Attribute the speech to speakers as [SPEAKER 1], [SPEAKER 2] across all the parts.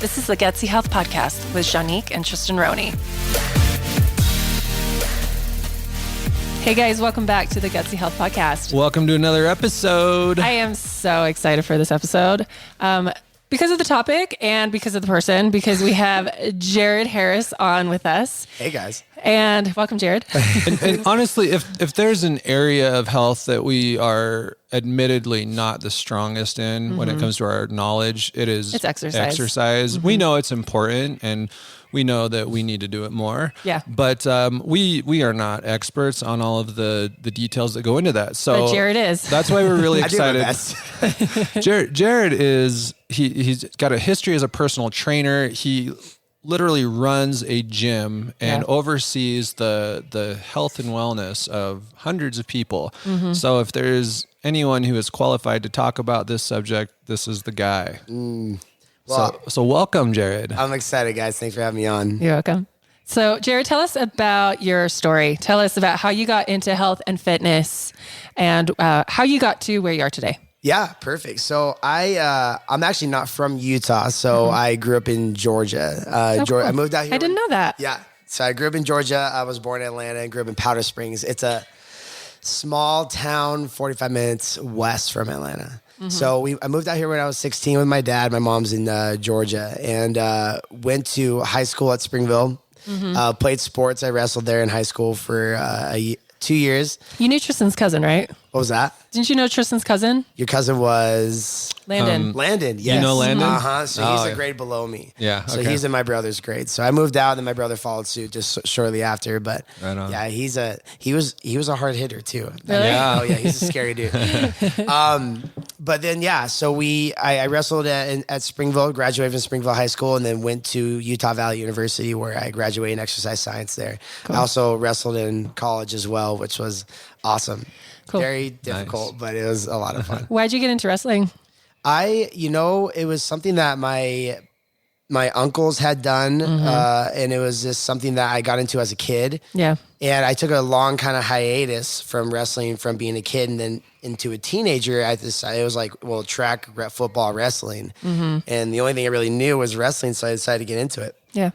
[SPEAKER 1] This is the Gutsy Health Podcast with Janique and Tristan Roney. Hey guys, welcome back to the Gutsy Health Podcast.
[SPEAKER 2] Welcome to another episode.
[SPEAKER 1] I am so excited for this episode because of the topic and because of the person, because we have Jared Harris on with us.
[SPEAKER 3] Hey guys.
[SPEAKER 1] And welcome, Jared.
[SPEAKER 2] And honestly, if there's an area of health that we are admittedly not the strongest in when it comes to our knowledge, it's exercise. We know it's important and we know that we need to do it more.
[SPEAKER 1] Yeah.
[SPEAKER 2] But we are not experts on all of the details that go into that. So
[SPEAKER 1] but Jared is.
[SPEAKER 2] That's why we're really excited.
[SPEAKER 3] I do my best.
[SPEAKER 2] Jared is he's got a history as a personal trainer. He literally runs a gym and oversees the health and wellness of hundreds of people. So if there's anyone who is qualified to talk about this subject, this is the guy.
[SPEAKER 3] Well,
[SPEAKER 2] So welcome, Jared.
[SPEAKER 3] I'm excited, guys. Thanks for having me on.
[SPEAKER 1] You're welcome. So Jared, tell us about your story. Tell us about how you got into health and fitness and how you got to where you are today.
[SPEAKER 3] Yeah, perfect. So I'm actually not from Utah. So I grew up in Georgia.
[SPEAKER 1] Cool.
[SPEAKER 3] I moved out here.
[SPEAKER 1] I didn't know that.
[SPEAKER 3] Yeah. So I grew up in Georgia. I was born in Atlanta and grew up in Powder Springs. It's a small town, 45 minutes west from Atlanta. So I moved out here when I was 16 with my dad. My mom's in Georgia, and went to high school at Springville. Played sports. I wrestled there in high school for 2 years.
[SPEAKER 1] You knew Tristan's cousin, right?
[SPEAKER 3] What was that?
[SPEAKER 1] Didn't you know Tristan's cousin?
[SPEAKER 3] Your cousin was
[SPEAKER 1] Landon.
[SPEAKER 3] Landon. Yes.
[SPEAKER 2] You know Landon?
[SPEAKER 3] So he's a grade below me.
[SPEAKER 2] Yeah,
[SPEAKER 3] So
[SPEAKER 2] okay.
[SPEAKER 3] he's in my brother's grade. So I moved out, and then my brother followed suit just shortly after. But
[SPEAKER 2] Right on.
[SPEAKER 3] yeah, he was a hard hitter too.
[SPEAKER 1] Really?
[SPEAKER 2] Yeah.
[SPEAKER 3] Oh yeah, he's a scary dude. But then so I wrestled at Springville, graduated from Springville High School, and then went to Utah Valley University where I graduated in exercise science there. Cool. I also wrestled in college as well, which was awesome.
[SPEAKER 1] Cool.
[SPEAKER 3] Very difficult, but it was a lot of fun.
[SPEAKER 1] Why'd you get into wrestling?
[SPEAKER 3] It was something that my uncles had done, and it was just something that I got into as a kid.
[SPEAKER 1] Yeah.
[SPEAKER 3] And I took a long kind of hiatus from wrestling from being a kid, and then into a teenager. I decided it was like, well, track, football, wrestling, and the only thing I really knew was wrestling, so I decided to get into it.
[SPEAKER 1] Yeah.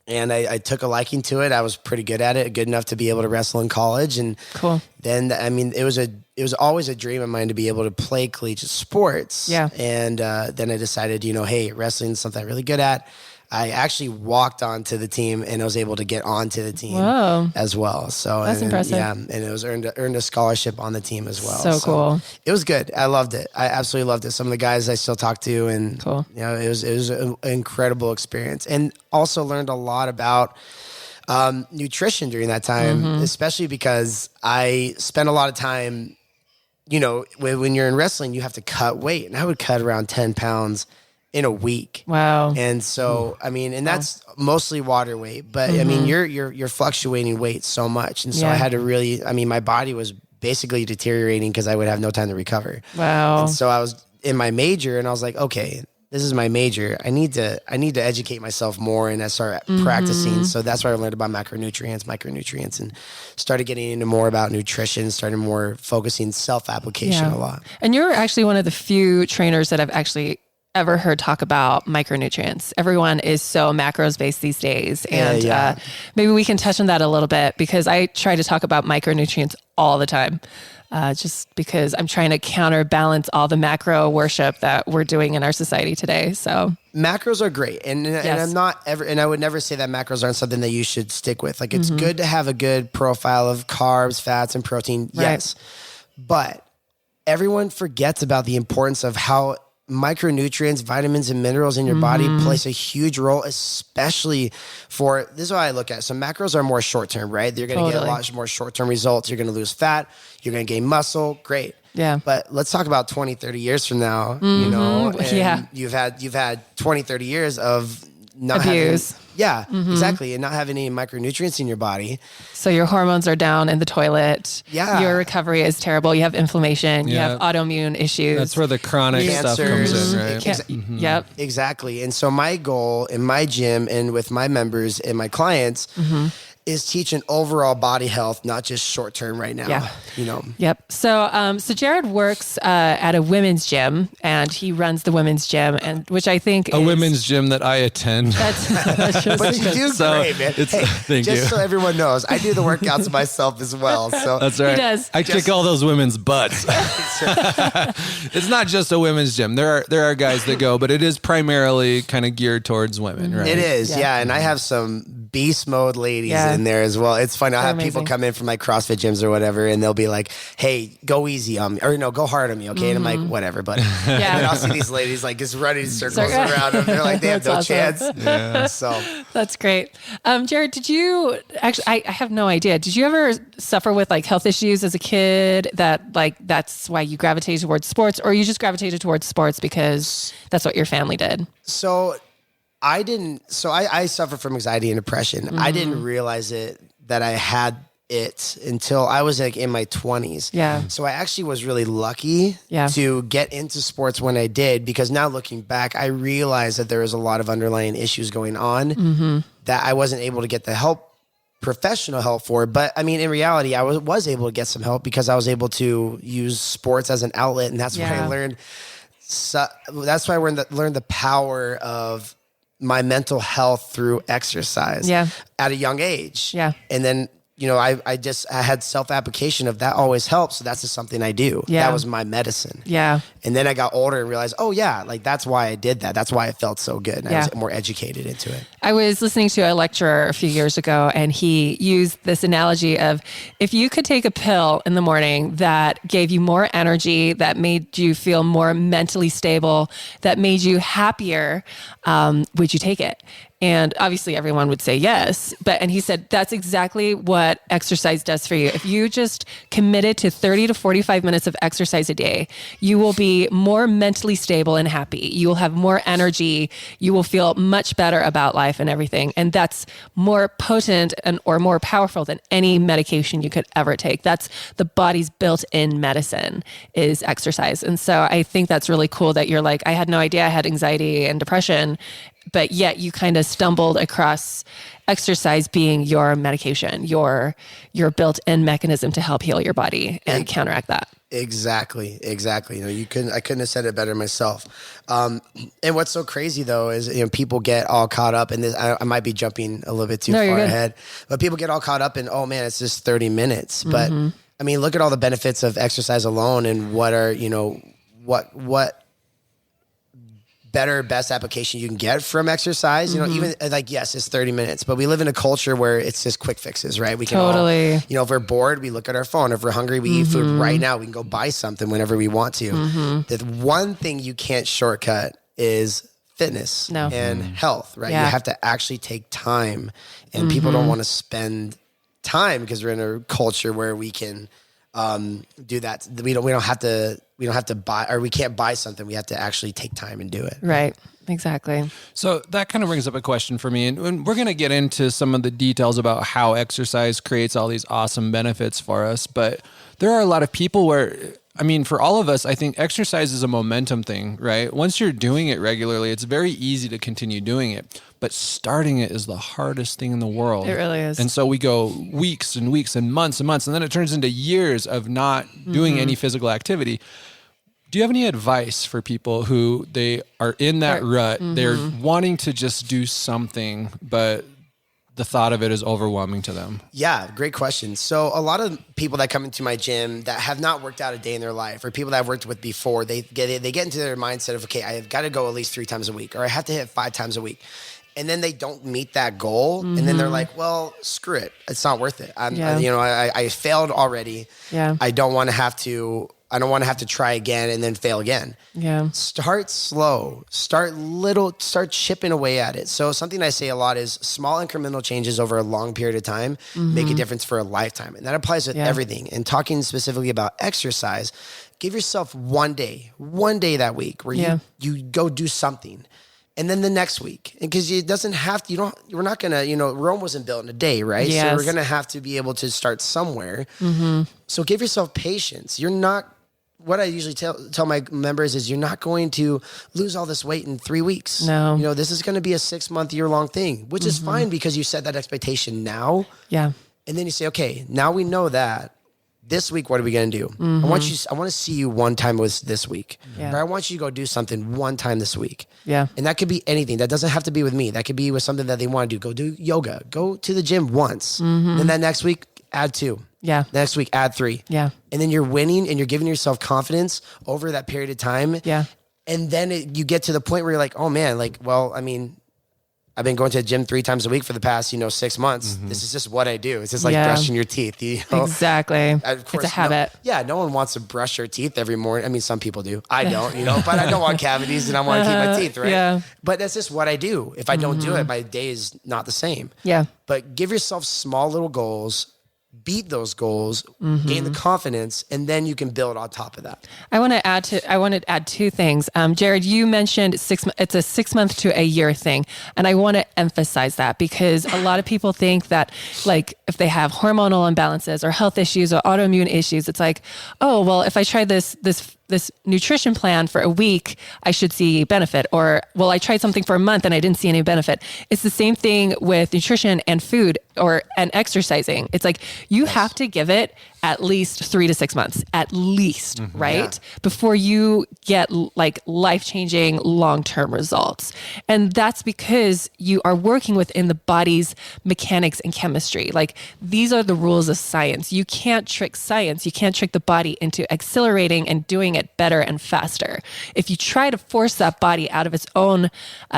[SPEAKER 3] And I took a liking to it. I was pretty good at it, good enough to be able to wrestle in college. And
[SPEAKER 1] Cool.
[SPEAKER 3] then, it was always a dream of mine to be able to play collegiate sports.
[SPEAKER 1] Yeah.
[SPEAKER 3] And then I decided, hey, wrestling is something I'm really good at. I actually walked onto the team and I was able to get onto the team as well. So
[SPEAKER 1] That's impressive.
[SPEAKER 3] Yeah, and it was earned a scholarship on the team as well.
[SPEAKER 1] So cool.
[SPEAKER 3] It was good. I loved it. I absolutely loved it. Some of the guys I still talk to, and
[SPEAKER 1] Cool.
[SPEAKER 3] it was an incredible experience, and also learned a lot about nutrition during that time, especially because I spent a lot of time. When you're in wrestling, you have to cut weight, and I would cut around 10 pounds in a week.
[SPEAKER 1] Wow.
[SPEAKER 3] And so, and that's mostly water weight, but you're fluctuating weight so much. And so I had to really, my body was basically deteriorating because I would have no time to recover.
[SPEAKER 1] Wow.
[SPEAKER 3] And so I was in my major and I was like, okay, this is my major. I need to educate myself more, and I started practicing. So that's where I learned about micronutrients, and started getting into more about nutrition, started more focusing self-application a lot.
[SPEAKER 1] And you're actually one of the few trainers that I've actually ever heard talk about micronutrients. Everyone is so macros based these days. And maybe we can touch on that a little bit, because I try to talk about micronutrients all the time. Just because I'm trying to counterbalance all the macro worship that we're doing in our society today. So
[SPEAKER 3] macros are great. And I would never say that macros aren't something that you should stick with. Like, it's good to have a good profile of carbs, fats, and protein.
[SPEAKER 1] Right.
[SPEAKER 3] Yes. But everyone forgets about the importance of how micronutrients, vitamins, and minerals in your body plays a huge role, especially this is what I look at. So macros are more short-term, right? You're going to get a lot more short-term results. You're going to lose fat. You're going to gain muscle. Great.
[SPEAKER 1] Yeah.
[SPEAKER 3] But let's talk about 20, 30 years from now, and you've had 20, 30 years of not
[SPEAKER 1] abuse.
[SPEAKER 3] Exactly. And not having any micronutrients in your body.
[SPEAKER 1] So your hormones are down in the toilet.
[SPEAKER 3] Yeah.
[SPEAKER 1] Your recovery is terrible. You have inflammation. You have autoimmune issues.
[SPEAKER 2] That's where the chronic stuff comes in, right?
[SPEAKER 1] Yep.
[SPEAKER 3] Exactly. And so my goal in my gym and with my members and my clients is teaching overall body health, not just short term right now.
[SPEAKER 1] Yeah.
[SPEAKER 3] You know.
[SPEAKER 1] Yep. So Jared works at a women's gym, and he runs the women's gym, and which I think
[SPEAKER 2] a women's gym that I attend.
[SPEAKER 1] That's just
[SPEAKER 3] But you do great, man.
[SPEAKER 2] Thank you.
[SPEAKER 3] Just so everyone knows, I do the workouts myself as well. So
[SPEAKER 2] That's right.
[SPEAKER 1] He does.
[SPEAKER 2] I kick all those women's butts. It's not just a women's gym. There are guys that go, but it is primarily kind of geared towards women, right?
[SPEAKER 3] It is, yeah. And I have some beast mode ladies in there as well. It's funny. I'll have people come in from like CrossFit gyms or whatever, and they'll be like, "Hey, go easy on me," or no, go hard on me, okay? And I'm like, "Whatever," but and then I'll see these ladies like just running circles around them. They're like, they have no
[SPEAKER 1] That's
[SPEAKER 3] chance.
[SPEAKER 1] awesome.
[SPEAKER 3] Yeah. So
[SPEAKER 1] That's great. Jared, did you actually, I have no idea. Did you ever suffer with like health issues as a kid that like, that's why you gravitated towards sports, or you just gravitated towards sports because that's what your family did?
[SPEAKER 3] So I didn't. So I suffer from anxiety and depression. I didn't realize that I had it until I was like in my 20s.
[SPEAKER 1] Yeah.
[SPEAKER 3] So I actually was really lucky to get into sports when I did, because now looking back, I realized that there was a lot of underlying issues going on that I wasn't able to get the professional help for. But I mean, in reality, I was able to get some help because I was able to use sports as an outlet, and that's where I learned. So that's why I learned the power of my mental health through exercise at a young age.
[SPEAKER 1] Yeah.
[SPEAKER 3] And then, you know, I had self-application of that always helps. So that's just something I do.
[SPEAKER 1] Yeah.
[SPEAKER 3] That was my medicine.
[SPEAKER 1] Yeah.
[SPEAKER 3] And then I got older and realized, oh yeah, like that's why I did that. That's why it felt so good. And I was more educated into it.
[SPEAKER 1] I was listening to a lecturer a few years ago, and he used this analogy of, if you could take a pill in the morning that gave you more energy, that made you feel more mentally stable, that made you happier, would you take it? And obviously everyone would say yes, and he said, that's exactly what exercise does for you. If you just committed to 30 to 45 minutes of exercise a day, you will be more mentally stable and happy. You will have more energy. You will feel much better about life and everything. And that's more potent or more powerful than any medication you could ever take. That's the body's built-in medicine is exercise. And so I think that's really cool that you're like, I had no idea I had anxiety and depression, but yet you kind of stumbled across exercise being your medication, your built-in mechanism to help heal your body and counteract that.
[SPEAKER 3] Exactly. You know, I couldn't have said it better myself. And what's so crazy though is, you know, people get all caught up in this. I might be jumping a little bit too far ahead, but people get all caught up in, oh man, it's just 30 minutes. But I mean, look at all the benefits of exercise alone, and what are, you know, what better, best application you can get from exercise. You know, even like, yes, it's 30 minutes, but we live in a culture where it's just quick fixes, right? We can all, you know, if we're bored, we look at our phone. If we're hungry, we eat food right now. We can go buy something whenever we want to. The one thing you can't shortcut is fitness and health, right?
[SPEAKER 1] Yeah.
[SPEAKER 3] You have to actually take time, and people don't want to spend time because we're in a culture where we can do that. We don't have to buy, or we can't buy something. We have to actually take time and do it.
[SPEAKER 1] Right. Exactly.
[SPEAKER 2] So that kind of brings up a question for me. And we're going to get into some of the details about how exercise creates all these awesome benefits for us. But there are a lot of people where, I mean, for all of us, I think exercise is a momentum thing, right? Once you're doing it regularly, it's very easy to continue doing it. But starting it is the hardest thing in the world.
[SPEAKER 1] It really is.
[SPEAKER 2] And so we go weeks and weeks and months, and then it turns into years of not doing any physical activity. Do you have any advice for people who they are in that rut? They're wanting to just do something, but the thought of it is overwhelming to them?
[SPEAKER 3] Yeah, great question. So a lot of people that come into my gym that have not worked out a day in their life, or people that I've worked with before, they get into their mindset of, okay, I've got to go at least 3 times a week, or I have to hit 5 times a week. And then they don't meet that goal. And then they're like, well, screw it. It's not worth it. I failed already.
[SPEAKER 1] Yeah.
[SPEAKER 3] I don't want to have to try again and then fail again.
[SPEAKER 1] Yeah.
[SPEAKER 3] Start slow, start little, start chipping away at it. So something I say a lot is small incremental changes over a long period of time make a difference for a lifetime. And that applies with everything. And talking specifically about exercise, give yourself one day that week where you go do something. And then the next week, because it doesn't have to, we're not going to, Rome wasn't built in a day, right?
[SPEAKER 1] Yes.
[SPEAKER 3] So we're going to have to be able to start somewhere. So give yourself patience. You're not what I usually tell my members is you're not going to lose all this weight in 3 weeks.
[SPEAKER 1] No.
[SPEAKER 3] You know, this is going to be a 6-month, year-long thing, which is fine because you set that expectation now.
[SPEAKER 1] Yeah.
[SPEAKER 3] And then you say, okay, now we know that. This week, what are we going to do? I want to see you one time this week.
[SPEAKER 1] Yeah.
[SPEAKER 3] Or I want you to go do something one time this week.
[SPEAKER 1] Yeah.
[SPEAKER 3] And that could be anything. That doesn't have to be with me. That could be with something that they want to do. Go do yoga. Go to the gym once. Then that next week, add 2.
[SPEAKER 1] Yeah.
[SPEAKER 3] Next week, add 3.
[SPEAKER 1] Yeah.
[SPEAKER 3] And then you're winning and you're giving yourself confidence over that period of time.
[SPEAKER 1] Yeah.
[SPEAKER 3] And then you get to the point where you're like, oh man, like, well, I mean, I've been going to the gym 3 times a week for the past, 6 months. This is just what I do. It's just like brushing your teeth.
[SPEAKER 1] Exactly.
[SPEAKER 3] Of course,
[SPEAKER 1] it's a habit.
[SPEAKER 3] No one wants to brush their teeth every morning. I mean, some people do. I don't, but I don't want cavities and I want to keep my teeth, right?
[SPEAKER 1] Yeah.
[SPEAKER 3] But that's just what I do. If I don't do it, my day is not the same.
[SPEAKER 1] Yeah.
[SPEAKER 3] But give yourself small little goals, beat those goals, gain the confidence, and then you can build on top of that.
[SPEAKER 1] I want to add 2 things. Jared, you mentioned it's a 6-month to a year thing. And I want to emphasize that because a lot of people think that like if they have hormonal imbalances or health issues or autoimmune issues, it's like, oh, well, if I try this nutrition plan for a week, I should see benefit. Or, well, I tried something for a month and I didn't see any benefit. It's the same thing with nutrition and food and exercising. It's like you have to give it at least 3 to 6 months, at least, right? Yeah. Before you get like life-changing long-term results. And that's because you are working within the body's mechanics and chemistry. Like these are the rules of science. You can't trick science. You can't trick the body into accelerating and doing it better and faster. If you try to force that body out of its own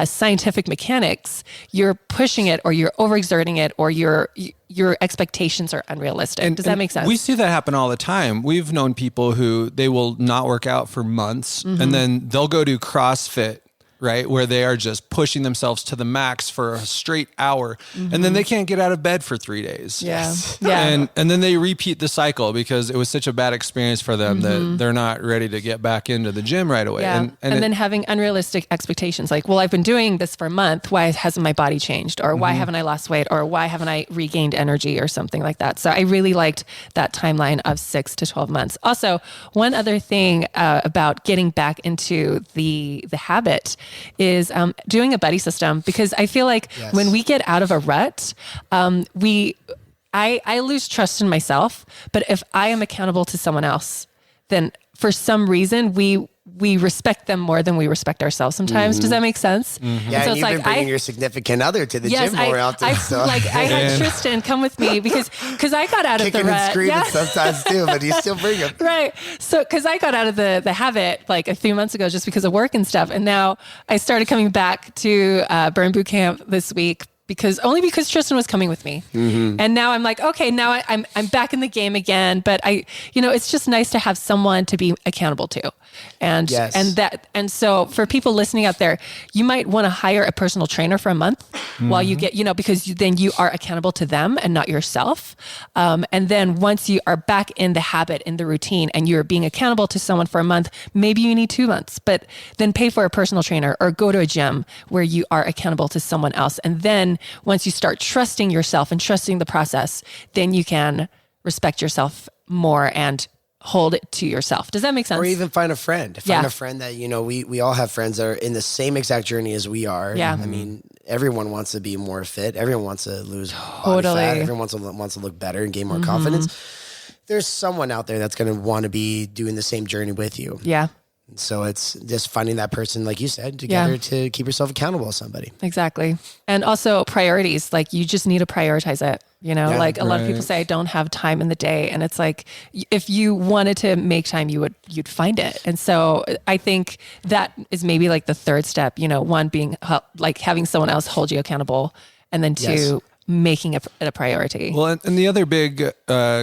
[SPEAKER 1] scientific mechanics, you're pushing it or you're overexerting it or your expectations are unrealistic. Does that make sense?
[SPEAKER 2] We see that happen all the time. We've known people who they will not work out for months and then they'll go do CrossFit, right? Where they are just pushing themselves to the max for a straight hour and then they can't get out of bed for 3 days.
[SPEAKER 1] Yeah. Yeah.
[SPEAKER 2] And then they repeat the cycle because it was such a bad experience for them that they're not ready to get back into the gym right away.
[SPEAKER 1] Yeah. And then having unrealistic expectations like, well, I've been doing this for a month. Why hasn't my body changed? Or why haven't I lost weight? Or why haven't I regained energy or something like that? So I really liked that timeline of 6 to 12 months. Also, one other thing about getting back into the habit is doing a buddy system, because I feel like when we get out of a rut, I lose trust in myself. But if I am accountable to someone else, then for some reason we respect them more than we respect ourselves sometimes. Does that make sense?
[SPEAKER 3] Yeah,
[SPEAKER 1] so
[SPEAKER 3] and
[SPEAKER 1] it's
[SPEAKER 3] you've been bringing your significant other to the gym more often.
[SPEAKER 1] I had Tristan come with me because I got out of the rut.
[SPEAKER 3] Kicking and screaming sometimes too, but you still bring him.
[SPEAKER 1] Right. So, because I got out of the habit like a few months ago just because of work and stuff. And now I started coming back to Burn Boot Camp this week because Tristan was coming with me. And now I'm like, okay, now I'm back in the game again. But it's just nice to have someone to be accountable to. And so for people listening out there, you might want to hire a personal trainer for a month while you get, because then you are accountable to them and not yourself. And then once you are back in the habit, in the routine, and you're being accountable to someone for a month, maybe you need 2 months, but then pay for a personal trainer or go to a gym where you are accountable to someone else. And then once you start trusting yourself and trusting the process, then you can respect yourself more and hold it to yourself. Does that make sense?
[SPEAKER 3] Or even find a friend. Find a friend that, we all have friends that are in the same exact journey as we are.
[SPEAKER 1] Yeah.
[SPEAKER 3] I mean, everyone wants to be more fit. Everyone wants to lose body fat. Everyone wants to look better and gain more confidence. There's someone out there that's going to want to be doing the same journey with you.
[SPEAKER 1] Yeah.
[SPEAKER 3] So it's just finding that person, like you said, together to keep yourself accountable to somebody.
[SPEAKER 1] Exactly. And also priorities, like you just need to prioritize it. A lot of people say I don't have time in the day. And it's like, if you wanted to make time, you'd find it. And so I think that is maybe like the third step, one being like having someone else hold you accountable. And then 2, making it a priority.
[SPEAKER 2] Well, and the other big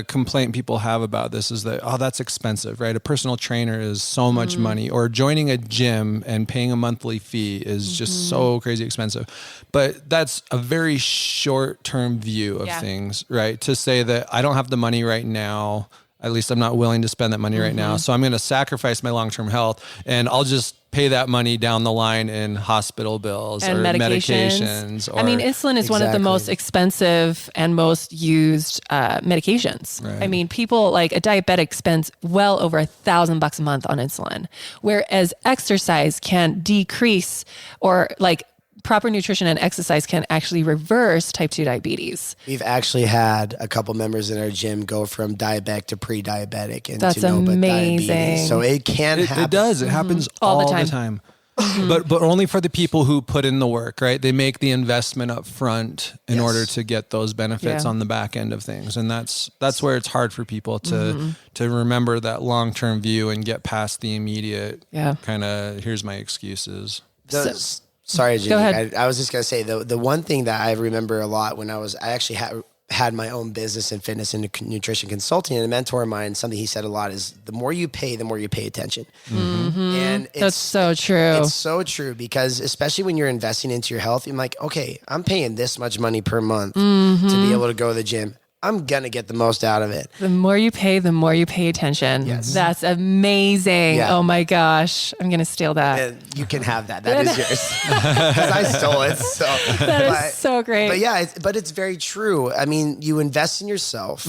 [SPEAKER 2] complaint people have about this is that, that's expensive, right? A personal trainer is so much money, or joining a gym and paying a monthly fee is just so crazy expensive. But that's a very short-term view of things, right? To say that I don't have the money right now, at least I'm not willing to spend that money right now, so I'm going to sacrifice my long-term health and I'll just pay that money down the line in hospital bills
[SPEAKER 1] and
[SPEAKER 2] or
[SPEAKER 1] medications.
[SPEAKER 2] Or,
[SPEAKER 1] I mean, insulin is one of the most expensive and most used medications.
[SPEAKER 2] Right.
[SPEAKER 1] I mean, people like a diabetic spends well over $1,000 a month on insulin, whereas exercise can decrease, or like proper nutrition and exercise can actually reverse type 2 diabetes.
[SPEAKER 3] We've actually had a couple members in our gym go from diabetic to pre-diabetic and
[SPEAKER 1] That's
[SPEAKER 3] to no but
[SPEAKER 1] amazing.
[SPEAKER 3] diabetes. So it can happen.
[SPEAKER 2] It does. It happens all the time. But only for the people who put in the work, right? They make the investment up front in order to get those benefits on the back end of things. And that's where it's hard for people to remember that long-term view and get past the immediate kind of, here's my excuses.
[SPEAKER 3] Sorry, Jenny.
[SPEAKER 1] Go ahead.
[SPEAKER 3] I was just going to say the one thing that I remember a lot when I actually had my own business in fitness and nutrition consulting, and a mentor of mine, something he said a lot is the more you pay attention. And
[SPEAKER 1] that's so true.
[SPEAKER 3] It's so true, because especially when you're investing into your health, you're like, okay, I'm paying this much money per month to be able to go to the gym. I'm going to get the most out of it.
[SPEAKER 1] The more you pay attention.
[SPEAKER 3] Yes.
[SPEAKER 1] That's amazing.
[SPEAKER 3] Yeah.
[SPEAKER 1] Oh my gosh. I'm going to steal that.
[SPEAKER 3] And you can have that. That is yours. Because I stole it. So
[SPEAKER 1] That is so great.
[SPEAKER 3] But yeah, it's very true. I mean, you invest in yourself.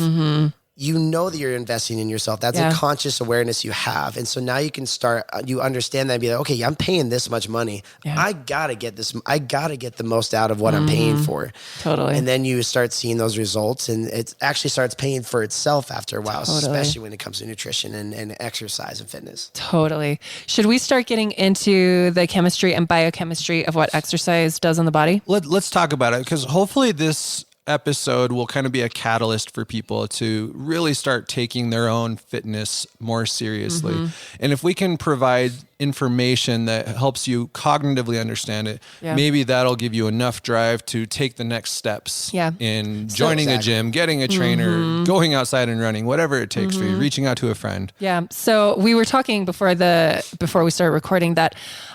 [SPEAKER 3] You know that you're investing in yourself. That's a conscious awareness you have. And so now you can start, you understand that and be like, okay, I'm paying this much money.
[SPEAKER 1] Yeah.
[SPEAKER 3] I got to get this. I got to get the most out of what I'm paying for.
[SPEAKER 1] Totally.
[SPEAKER 3] And then you start seeing those results, and it actually starts paying for itself after a while, especially when it comes to nutrition and exercise and fitness.
[SPEAKER 1] Totally. Should we start getting into the chemistry and biochemistry of what exercise does on the body?
[SPEAKER 2] Let's talk about it, because hopefully this episode will kind of be a catalyst for people to really start taking their own fitness more seriously. And if we can provide information that helps you cognitively understand it, maybe that'll give you enough drive to take the next steps in joining a gym, getting a trainer, going outside and running, whatever it takes for you, reaching out to a friend.
[SPEAKER 1] Yeah. So we were talking before we started recording that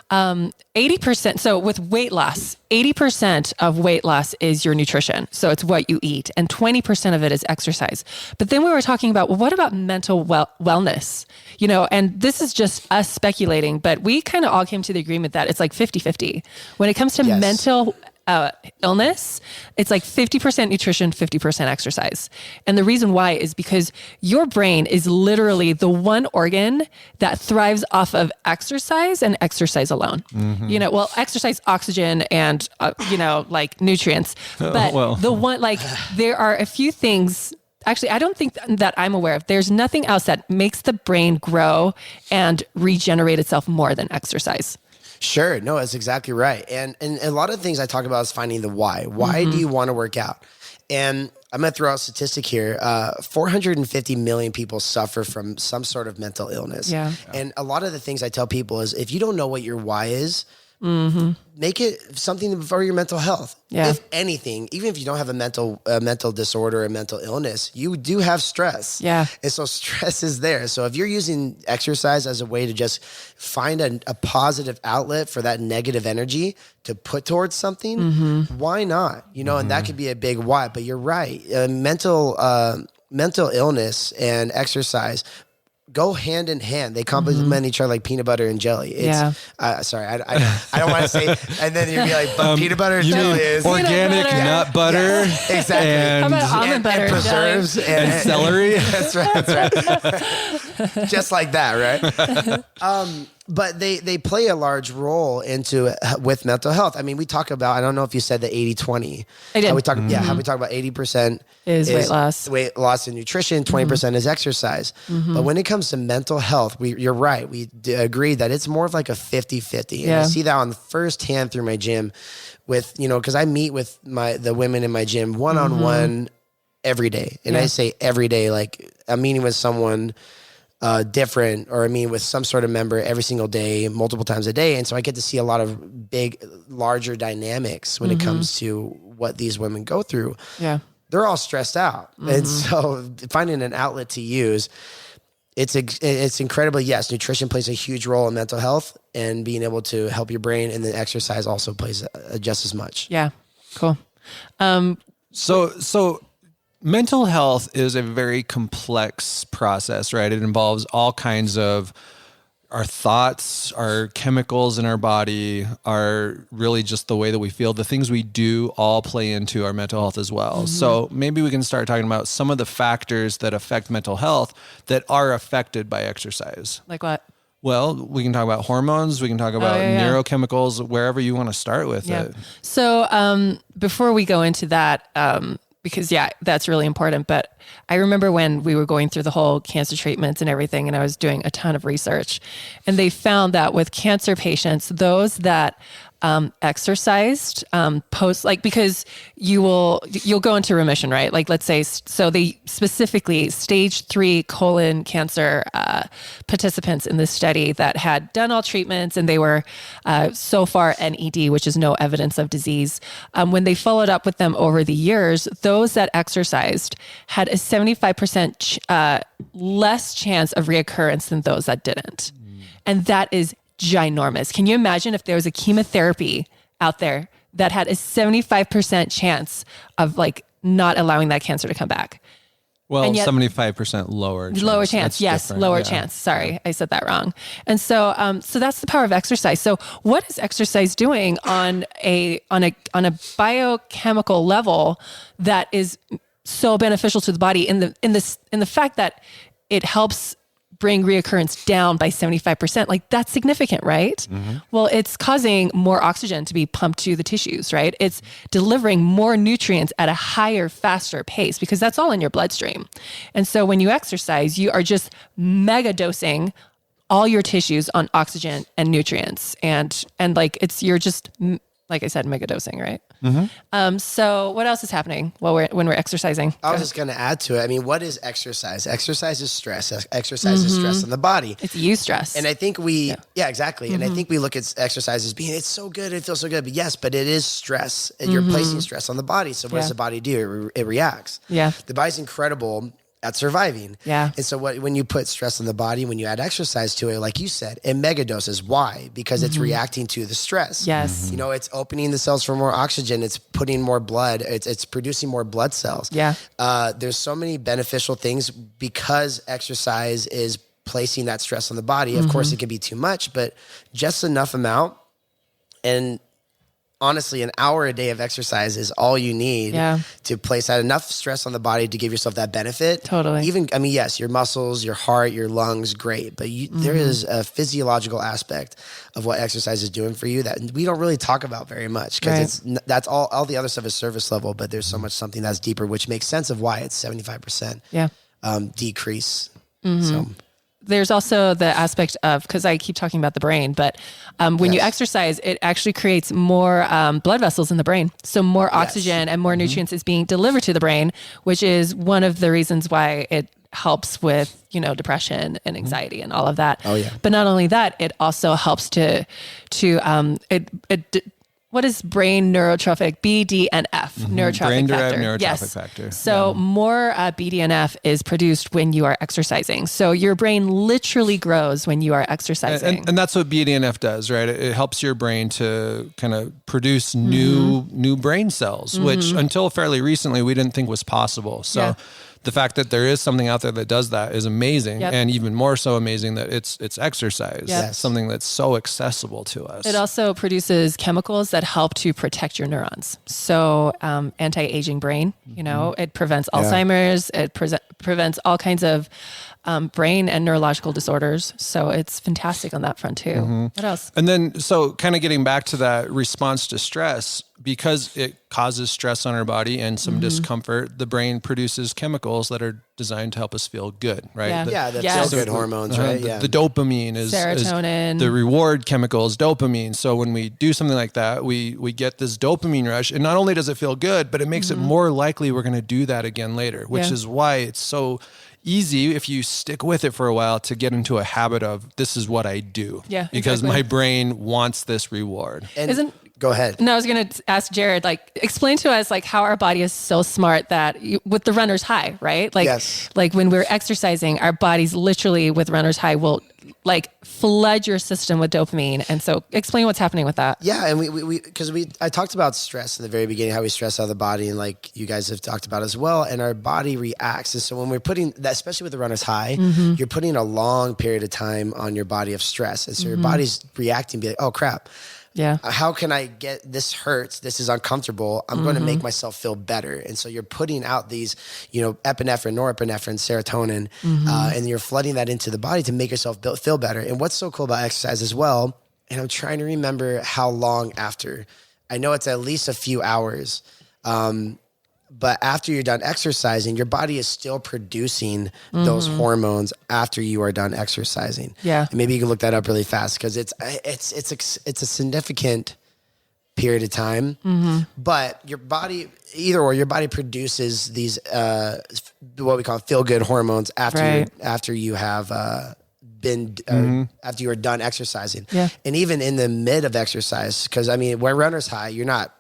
[SPEAKER 1] 80%. So with weight loss, 80% of weight loss is your nutrition. So it's what you eat, and 20% of it is exercise. But then we were talking about, well, what about mental wellness? You know, and this is just us speculating, but we kind of all came to the agreement that it's like 50-50. When it comes to mental illness, it's like 50% nutrition, 50% exercise. And the reason why is because your brain is literally the one organ that thrives off of exercise and exercise alone. You know, well, exercise, oxygen, and, like nutrients. But the one, like, there are a few things. Actually, I don't think that I'm aware of. There's nothing else that makes the brain grow and regenerate itself more than exercise.
[SPEAKER 3] Sure. No, that's exactly right. And a lot of the things I talk about is finding the why. Why do you want to work out? And I'm going to throw out a statistic here. 450 million people suffer from some sort of mental illness.
[SPEAKER 1] Yeah.
[SPEAKER 3] And a lot of the things I tell people is, if you don't know what your why is, make it something for your mental health.
[SPEAKER 1] Yeah.
[SPEAKER 3] If anything, even if you don't have a mental disorder or mental illness, you do have stress.
[SPEAKER 1] Yeah.
[SPEAKER 3] And so stress is there. So if you're using exercise as a way to just find a positive outlet for that negative energy to put towards something, why not? You know, and that could be a big why. But you're right. Mental illness and exercise go hand in hand. They complement each other like peanut butter and jelly. It's, sorry, I don't want to say, and then you'd be like, but peanut butter and jelly is
[SPEAKER 2] organic nut butter.
[SPEAKER 3] Yes, exactly.
[SPEAKER 2] And,
[SPEAKER 1] how about almond butter
[SPEAKER 3] and preserves
[SPEAKER 2] and celery.
[SPEAKER 3] That's right. Just like that, right? But they play a large role with mental health. I mean, we talk about, I don't know if you said the 80-20.
[SPEAKER 1] I did.
[SPEAKER 3] How we talk about 80%
[SPEAKER 1] is weight loss.
[SPEAKER 3] Weight loss and nutrition, 20% is exercise. But when it comes to mental health, you're right. We agree that it's more of like a 50-50. And I see that on the first hand through my gym with, because I meet with the women in my gym one-on-one every day. And I say every day, like I'm meeting with someone different, or I mean with some sort of member every single day, multiple times a day. And so I get to see a lot of larger dynamics when it comes to what these women go through. Yeah. They're all stressed out. And so finding an outlet to use, it's incredibly, yes, nutrition plays a huge role in mental health and being able to help your brain, and then exercise also plays just as much.
[SPEAKER 1] Yeah. Cool.
[SPEAKER 2] So mental health is a very complex process, right? It involves all kinds of our thoughts, our chemicals in our body, are really just the way that we feel. The things we do all play into our mental health as well. So maybe we can start talking about some of the factors that affect mental health that are affected by exercise.
[SPEAKER 1] Like what?
[SPEAKER 2] Well, we can talk about hormones. We can talk about neurochemicals, wherever you want to start with it.
[SPEAKER 1] So before we go into that, because that's really important. But I remember when we were going through the whole cancer treatments and everything, and I was doing a ton of research, and they found that with cancer patients, those that exercised because you'll go into remission, right? Like, let's say, so they specifically stage 3 colon cancer participants in this study that had done all treatments, and they were so far NED, which is no evidence of disease. When they followed up with them over the years, those that exercised had a 75% less chance of reoccurrence than those that didn't. And that is ginormous. Can you imagine if there was a chemotherapy out there that had a 75% chance of like not allowing that cancer to come back?
[SPEAKER 2] Well, 75% lower chance.
[SPEAKER 1] Lower chance. Yes. Lower chance. Sorry. I said that wrong. And so, so that's the power of exercise. So what is exercise doing on a biochemical level that is so beneficial to the body in the fact that it helps bring reoccurrence down by 75%. Like, that's significant, right? Mm-hmm. Well, it's causing more oxygen to be pumped to the tissues, right? It's delivering more nutrients at a higher, faster pace, because that's all in your bloodstream. And so when you exercise, you are just mega dosing all your tissues on oxygen and nutrients. And like, you're just, like I said, mega dosing, right? Mm-hmm. So what else is happening when we're exercising?
[SPEAKER 3] I was just going to add to it. I mean, what is exercise? Exercise is stress. Exercise is stress on the body.
[SPEAKER 1] It's eustress.
[SPEAKER 3] And I think exactly. And I think we look at exercise as being, it's so good, it feels so good. But yes, but it is stress. And you're placing stress on the body. So what does the body do? It reacts.
[SPEAKER 1] Yeah.
[SPEAKER 3] The body's incredible at surviving.
[SPEAKER 1] Yeah.
[SPEAKER 3] And so when you put stress on the body, when you add exercise to it, like you said, it mega doses. Why? Because it's reacting to the stress.
[SPEAKER 1] Yes.
[SPEAKER 3] You know, it's opening the cells for more oxygen. It's putting more blood. It's producing more blood cells.
[SPEAKER 1] Yeah.
[SPEAKER 3] There's so many beneficial things because exercise is placing that stress on the body. Of course, it can be too much, but just enough amount. And honestly, an hour a day of exercise is all you need to place that enough stress on the body to give yourself that benefit.
[SPEAKER 1] Totally.
[SPEAKER 3] Yes, your muscles, your heart, your lungs, great. But there is a physiological aspect of what exercise is doing for you that we don't really talk about very much, because that's all the other stuff is surface level, but there's something that's deeper, which makes sense of why it's 75% decrease. So
[SPEAKER 1] there's also the aspect of, because I keep talking about the brain, but when you exercise, it actually creates more blood vessels in the brain. So more oxygen and more nutrients is being delivered to the brain, which is one of the reasons why it helps with, depression and anxiety and all of that.
[SPEAKER 3] Oh yeah.
[SPEAKER 1] But not only that, it also helps what is brain neurotrophic? BDNF, neurotrophic
[SPEAKER 2] brain-derived
[SPEAKER 1] factor.
[SPEAKER 2] neurotrophic factor.
[SPEAKER 1] So more BDNF is produced when you are exercising. So your brain literally grows when you are exercising.
[SPEAKER 2] And that's what BDNF does, right? It helps your brain to kind of produce new brain cells, which until fairly recently we didn't think was possible. So the fact that there is something out there that does that is amazing, and even more so amazing that it's exercise.
[SPEAKER 3] Yes.
[SPEAKER 2] Something that's so accessible to us.
[SPEAKER 1] It also produces chemicals that help to protect your neurons. So anti-aging brain, it prevents Alzheimer's, it prevents all kinds of brain and neurological disorders. So it's fantastic on that front too. What else?
[SPEAKER 2] And then, so kind of getting back to that response to stress, because it causes stress on our body and some discomfort, the brain produces chemicals that are designed to help us feel good, right?
[SPEAKER 1] Yeah.
[SPEAKER 3] The feel-good hormones, right?
[SPEAKER 2] The dopamine is
[SPEAKER 1] serotonin.
[SPEAKER 2] The reward chemical is dopamine. So when we do something like that, we get this dopamine rush, and not only does it feel good, but it makes it more likely we're going to do that again later, which is why it's so easy, if you stick with it for a while, to get into a habit of, this is what I do.
[SPEAKER 1] Yeah,
[SPEAKER 2] because my brain wants this reward.
[SPEAKER 3] And Go ahead.
[SPEAKER 1] No, I was going to ask Jared, like, explain to us, like, how our body is so smart that with the runner's high, right? Like,
[SPEAKER 3] yes.
[SPEAKER 1] Like when we're exercising, our bodies literally with runner's high will like flood your system with dopamine. And so explain what's happening with that.
[SPEAKER 3] Yeah. And I talked about stress in the very beginning, how we stress out the body, and like you guys have talked about as well. And our body reacts. And so when we're putting that, especially with the runner's high, you're putting a long period of time on your body of stress. And so your body's reacting, be like, oh crap.
[SPEAKER 1] Yeah.
[SPEAKER 3] How can I get this hurts? This is uncomfortable. I'm going to make myself feel better. And so you're putting out these, epinephrine, norepinephrine, serotonin, and you're flooding that into the body to make yourself feel better. And what's so cool about exercise as well, and I'm trying to remember how long after, I know it's at least a few hours, but after you're done exercising, your body is still producing those hormones after you are done exercising.
[SPEAKER 1] Yeah.
[SPEAKER 3] And maybe you can look that up really fast because it's a significant period of time. But your body, your body produces these what we call feel-good hormones after you have after you are done exercising. Yeah. And even in the mid of exercise, because I mean, when runner's high, you're not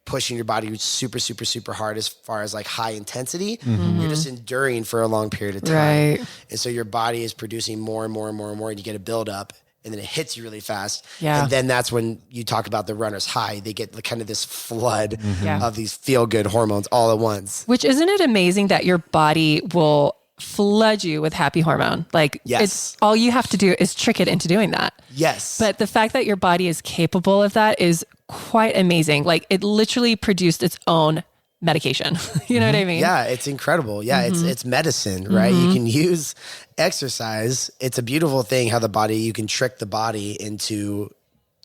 [SPEAKER 3] pushing your body super, super, super hard as far as like high intensity. You're just enduring for a long period of time.
[SPEAKER 1] Right.
[SPEAKER 3] And so your body is producing more and more and more and more, and you get a buildup, and then it hits you really fast.
[SPEAKER 1] Yeah.
[SPEAKER 3] And then that's when you talk about the runner's high. They get kind of this flood of these feel-good hormones all at once.
[SPEAKER 1] Which, isn't it amazing that your body will flood you with happy hormone? Like, it's all you have to do is trick it into doing that.
[SPEAKER 3] Yes.
[SPEAKER 1] But the fact that your body is capable of that is quite amazing. Like, it literally produced its own medication. You know what I mean?
[SPEAKER 3] Yeah, it's incredible. Yeah, it's medicine, right? You can use exercise. It's a beautiful thing how you can trick the body into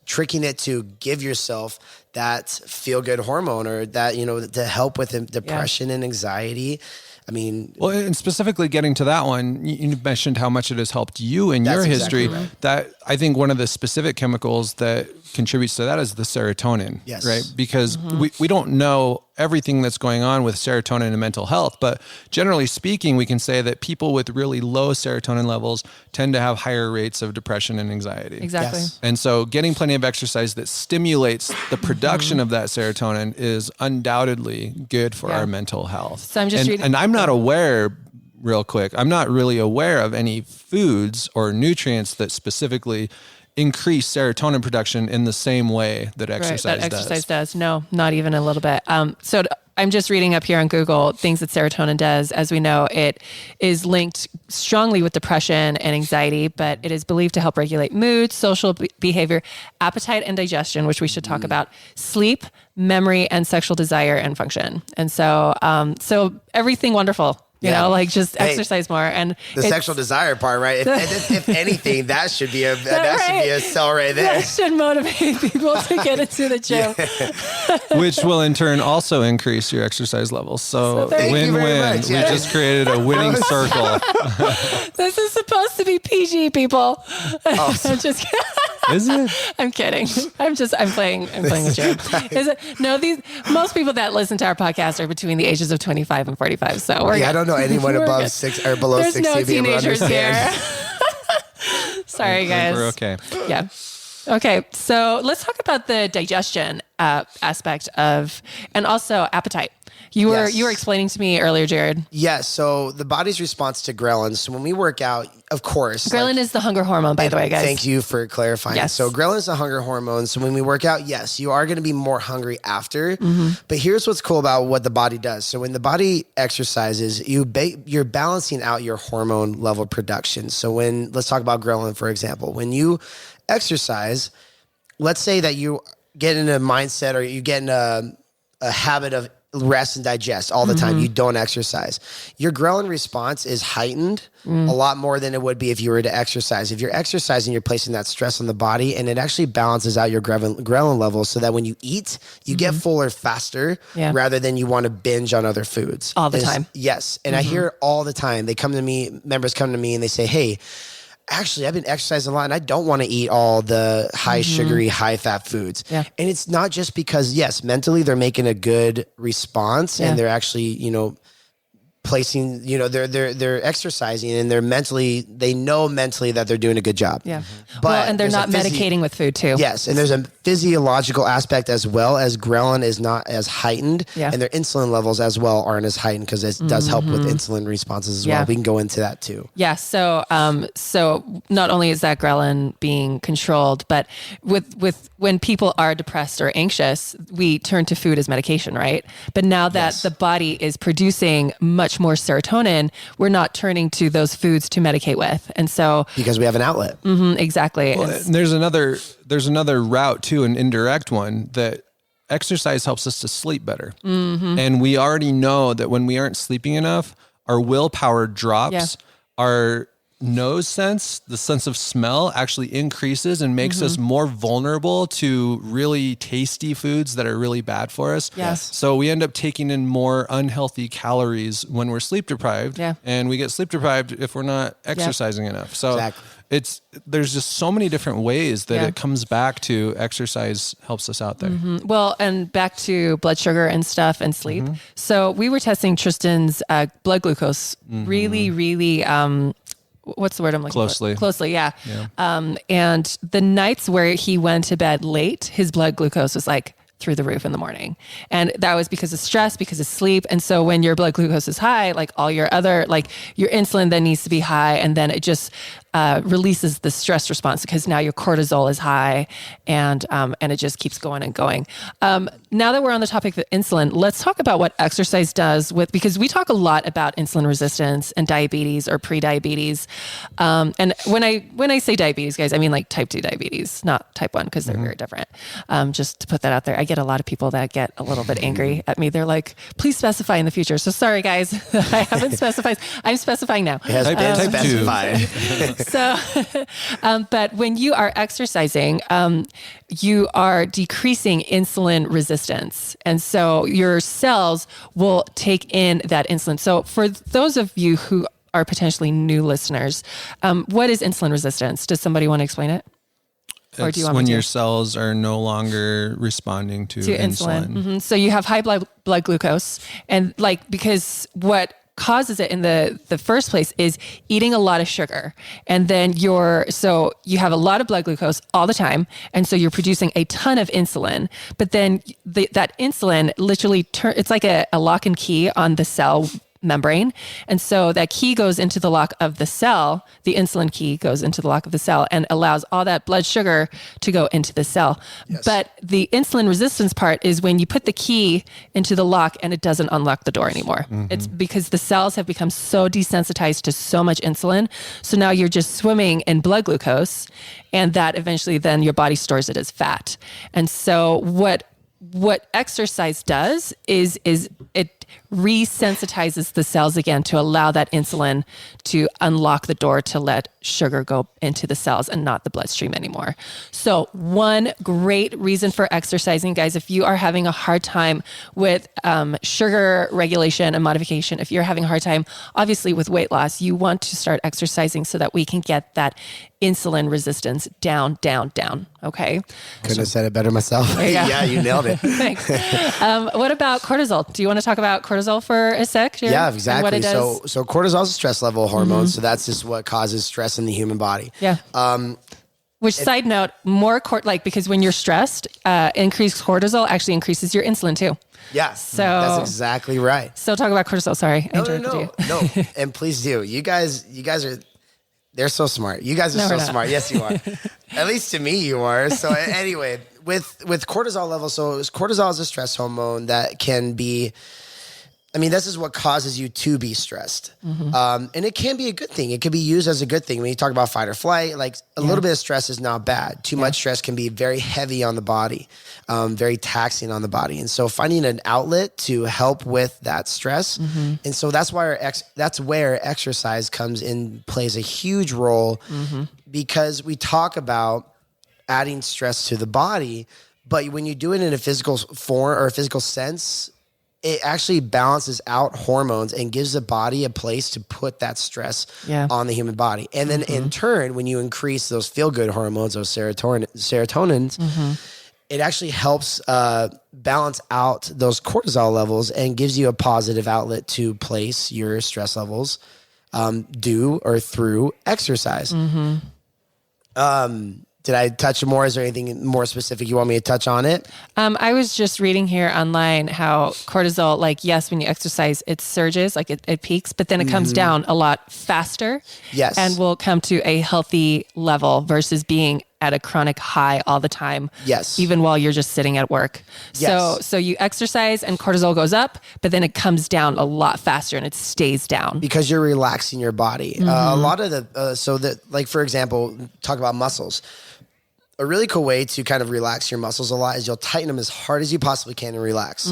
[SPEAKER 3] tricking it to give yourself that feel-good hormone, or that, to help with depression and anxiety. I mean,
[SPEAKER 2] well, and specifically getting to that one, you mentioned how much it has helped you in your history. Exactly right. That I think one of the specific chemicals that contributes to that is the serotonin, right? Because we don't know everything that's going on with serotonin and mental health, but generally speaking, we can say that people with really low serotonin levels tend to have higher rates of depression and anxiety.
[SPEAKER 1] Exactly. Yes.
[SPEAKER 2] And so getting plenty of exercise that stimulates the production of that serotonin is undoubtedly good for our mental health.
[SPEAKER 1] So I'm just
[SPEAKER 2] and I'm not aware, real quick, I'm not really aware of any foods or nutrients that specifically increase serotonin production in the same way that exercise does.
[SPEAKER 1] No, not even a little bit. So I'm just reading up here on Google things that serotonin does. As we know, it is linked strongly with depression and anxiety, but it is believed to help regulate mood, social behavior, appetite and digestion, which we should talk about, sleep, memory, and sexual desire and function. And so, everything wonderful. You know, like just exercise more, and
[SPEAKER 3] the sexual desire part, right? If anything, that should be a sell right there.
[SPEAKER 1] That should motivate people to get into the gym,
[SPEAKER 2] which will in turn also increase your exercise levels. So win-win. We just created a winning circle.
[SPEAKER 1] This is supposed to be PG, people. I'm just kidding.
[SPEAKER 2] Is it?
[SPEAKER 1] I'm kidding. I'm playing with Jared. Is it? No, most people that listen to our podcast are between the ages of 25 and 45. So
[SPEAKER 3] I don't know anyone above 6 or below 60.
[SPEAKER 1] There's no teenagers here. Sorry, guys.
[SPEAKER 2] We're okay.
[SPEAKER 1] Yeah. Okay. So let's talk about the digestion aspect and also appetite. You were explaining to me earlier, Jared.
[SPEAKER 3] Yes. So the body's response to ghrelin. So when we work out, of course.
[SPEAKER 1] Ghrelin is the hunger hormone, by the way, guys.
[SPEAKER 3] Thank you for clarifying.
[SPEAKER 1] Yes.
[SPEAKER 3] So ghrelin is the hunger hormone. So when we work out, yes, you are going to be more hungry after. But here's what's cool about what the body does. So when the body exercises, you're balancing out your hormone level production. So let's talk about ghrelin, for example. When you exercise, let's say that you get in a mindset or you get in a habit of rest and digest all the time. You don't exercise. Your ghrelin response is heightened a lot more than it would be if you were to exercise. If you're exercising, you're placing that stress on the body, and it actually balances out your ghrelin levels so that when you eat, you get fuller faster rather than you want to binge on other foods.
[SPEAKER 1] All the time.
[SPEAKER 3] Yes. And I hear it all the time. Members come to me and they say, hey, actually, I've been exercising a lot and I don't want to eat all the high sugary, high fat foods. Yeah. And it's not just because, yes, mentally they're making a good response and they're actually, placing, they're exercising and they know mentally that they're doing a good job.
[SPEAKER 1] Yeah. But and they're not medicating with food too.
[SPEAKER 3] Yes. And there's a physiological aspect as well, as ghrelin is not as heightened, and their insulin levels as well aren't as heightened, because it does help with insulin responses as well. We can go into that too.
[SPEAKER 1] Yeah. So, so not only is that ghrelin being controlled, but with when people are depressed or anxious, we turn to food as medication, right? But now that the body is producing much more serotonin, we're not turning to those foods to medicate with. And so
[SPEAKER 3] because we have an outlet.
[SPEAKER 1] Exactly.
[SPEAKER 2] Well, and there's another route too, an indirect one, that exercise helps us to sleep better. And we already know that when we aren't sleeping enough, our willpower drops. Our nose sense, the sense of smell, actually increases and makes us more vulnerable to really tasty foods that are really bad for us.
[SPEAKER 1] Yes.
[SPEAKER 2] So we end up taking in more unhealthy calories when we're sleep deprived, and we get sleep deprived if we're not exercising enough. So there's just so many different ways that it comes back to exercise helps us out there.
[SPEAKER 1] Well, and back to blood sugar and stuff and sleep. So we were testing Tristan's blood glucose really, what's the word I'm looking for? Closely, yeah. And the nights where he went to bed late, his blood glucose was like through the roof in the morning. And that was because of stress, because of sleep. And so when your blood glucose is high, like all your other, like your insulin then needs to be high, and then it just releases the stress response, because now your cortisol is high, and it just keeps going and going. Now that we're on the topic of insulin, let's talk about what exercise does because we talk a lot about insulin resistance and diabetes or pre-diabetes. And when I say diabetes, guys, I mean like type 2 diabetes, not type 1, because they're very different. Just to put that out there, I get a lot of people that get a little bit angry at me. They're like, please specify in the future. So sorry, guys, I haven't specified. I'm specifying now.
[SPEAKER 3] It has been specified.
[SPEAKER 1] So, but when you are exercising, you are decreasing insulin resistance. And so your cells will take in that insulin. So for those of you who are potentially new listeners, what is insulin resistance? Does somebody want to explain it?
[SPEAKER 2] Or do you want when your cells are no longer responding to insulin.
[SPEAKER 1] So you have high blood glucose, and because what causes it in the first place is eating a lot of sugar. And then so you have a lot of blood glucose all the time. And so you're producing a ton of insulin, but then that insulin literally it's like a lock and key on the cell membrane. And so that key goes into the lock of the cell, the insulin key goes into the lock of the cell and allows all that blood sugar to go into the cell. Yes. But the insulin resistance part is when you put the key into the lock and it doesn't unlock the door anymore. It's because the cells have become so desensitized to so much insulin. So now you're just swimming in blood glucose, and that eventually then your body stores it as fat. And so what exercise does is it resensitizes the cells again to allow that insulin to unlock the door to let sugar go into the cells and not the bloodstream anymore. So one great reason for exercising, guys, if you are having a hard time with sugar regulation and modification, if you're having a hard time, obviously with weight loss, you want to start exercising so that we can get that insulin resistance down. Okay.
[SPEAKER 3] Couldn't have said it better myself. Yeah, you nailed it.
[SPEAKER 1] Thanks. What about cortisol? Do you want to talk about cortisol for a sec? Jared?
[SPEAKER 3] Yeah, exactly. What it does? So cortisol is a stress level hormone. So that's just what causes stress in the human body.
[SPEAKER 1] Yeah. Which side note, because when you're stressed, increased cortisol actually increases your insulin too.
[SPEAKER 3] Yeah, so that's exactly right.
[SPEAKER 1] So talk about cortisol. Sorry, I interrupted you.
[SPEAKER 3] No, and please do. You guys are. They're so smart. You guys are so smart. Yes, you are. At least to me, you are. So anyway, with cortisol levels, so cortisol is a stress hormone that can be, this is what causes you to be stressed. And it can be a good thing. It can be used as a good thing. When you talk about fight or flight, a little bit of stress is not bad. Too much stress can be very heavy on the body, very taxing on the body. And so finding an outlet to help with that stress. And so that's why that's where exercise plays a huge role, because we talk about adding stress to the body, but when you do it in a physical form or a physical sense, it actually balances out hormones and gives the body a place to put that stress on the human body. And then in turn, when you increase those feel-good hormones, those serotonins, it actually helps balance out those cortisol levels and gives you a positive outlet to place your stress levels due or through exercise. Did I touch more? Is there anything more specific you want me to touch on it?
[SPEAKER 1] I was just reading here online how cortisol, like, yes, when you exercise, it surges, like it peaks, but then it comes down a lot faster.
[SPEAKER 3] Yes.
[SPEAKER 1] And will come to a healthy level versus being at a chronic high all the time.
[SPEAKER 3] Yes.
[SPEAKER 1] Even while you're just sitting at work.
[SPEAKER 3] Yes.
[SPEAKER 1] So you exercise and cortisol goes up, but then it comes down a lot faster and it stays down.
[SPEAKER 3] Because you're relaxing your body. A lot of like, for example, talk about muscles. A really cool way to kind of relax your muscles a lot is you'll tighten them as hard as you possibly can and relax.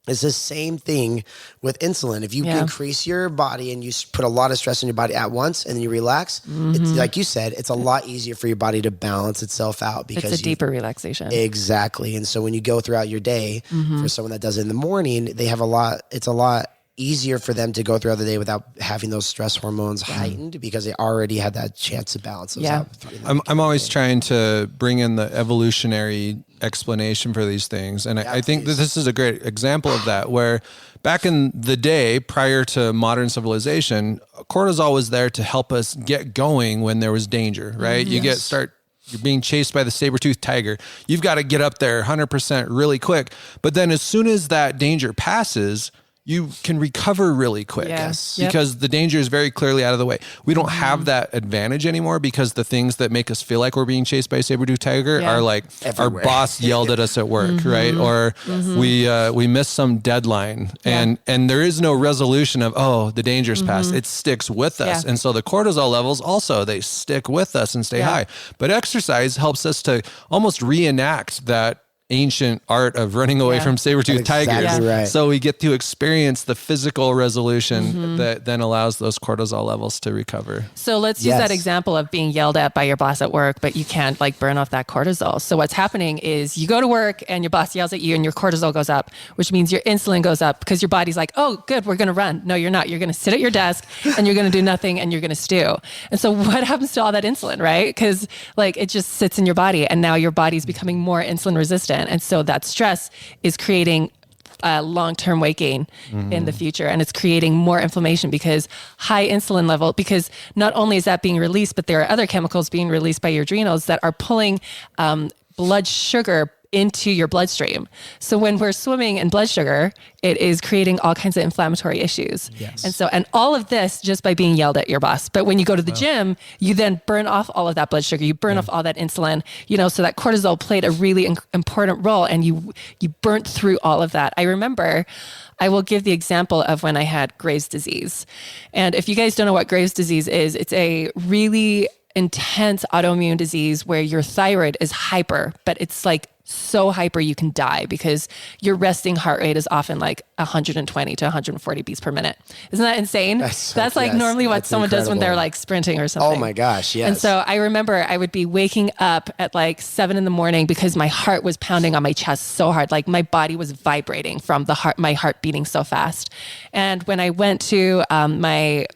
[SPEAKER 3] It's the same thing with insulin. If you increase your body and you put a lot of stress on your body at once and then you relax, it's, like you said, it's a lot easier for your body to balance itself out because
[SPEAKER 1] it's a deeper relaxation.
[SPEAKER 3] Exactly. And so when you go throughout your day, for someone that does it in the morning, it's a lot easier for them to go throughout the day without having those stress hormones heightened because they already had that chance to balance those out.
[SPEAKER 2] I'm always trying to bring in the evolutionary explanation for these things. And I think that this is a great example of that, where back in the day, prior to modern civilization, cortisol was there to help us get going when there was danger, right? You're being chased by the saber-toothed tiger. You've got to get up there 100% really quick. But then as soon as that danger passes, you can recover really quick because the danger is very clearly out of the way. We don't have that advantage anymore because the things that make us feel like we're being chased by a saber-toothed tiger are like everywhere. Our boss yelled at us at work, right? Or we missed some deadline and there is no resolution of, the danger's past. It sticks with us. And so the cortisol levels also, they stick with us and stay high. But exercise helps us to almost reenact that ancient art of running away from saber-toothed tigers.
[SPEAKER 3] Right.
[SPEAKER 2] So we get to experience the physical resolution that then allows those cortisol levels to recover.
[SPEAKER 1] So let's use that example of being yelled at by your boss at work, but you can't like burn off that cortisol. So what's happening is you go to work and your boss yells at you and your cortisol goes up, which means your insulin goes up because your body's like, oh, good, we're going to run. No, you're not. You're going to sit at your desk and you're going to do nothing and you're going to stew. And so what happens to all that insulin, right? Because like it just sits in your body and now your body's becoming more insulin resistant. And so that stress is creating long-term weight gain in the future. And it's creating more inflammation because high insulin level, because not only is that being released, but there are other chemicals being released by your adrenals that are pulling blood sugar into your bloodstream. So when we're swimming in blood sugar, it is creating all kinds of inflammatory issues.
[SPEAKER 3] Yes.
[SPEAKER 1] And all of this just by being yelled at your boss. But when you go to the gym, you then burn off all of that blood sugar. You burn off all that insulin, so that cortisol played a really important role and you burnt through all of that. I remember, I will give the example of when I had Graves' disease. And if you guys don't know what Graves' disease is, it's a really intense autoimmune disease where your thyroid is hyper, but it's like so hyper you can die because your resting heart rate is often like 120 to 140 beats per minute. Isn't that insane? That's like normally what someone does when they're like sprinting or something.
[SPEAKER 3] Oh my gosh, yes.
[SPEAKER 1] And so I remember I would be waking up at like 7 a.m. because my heart was pounding on my chest so hard. Like my body was vibrating from my heart beating so fast. And when I went to my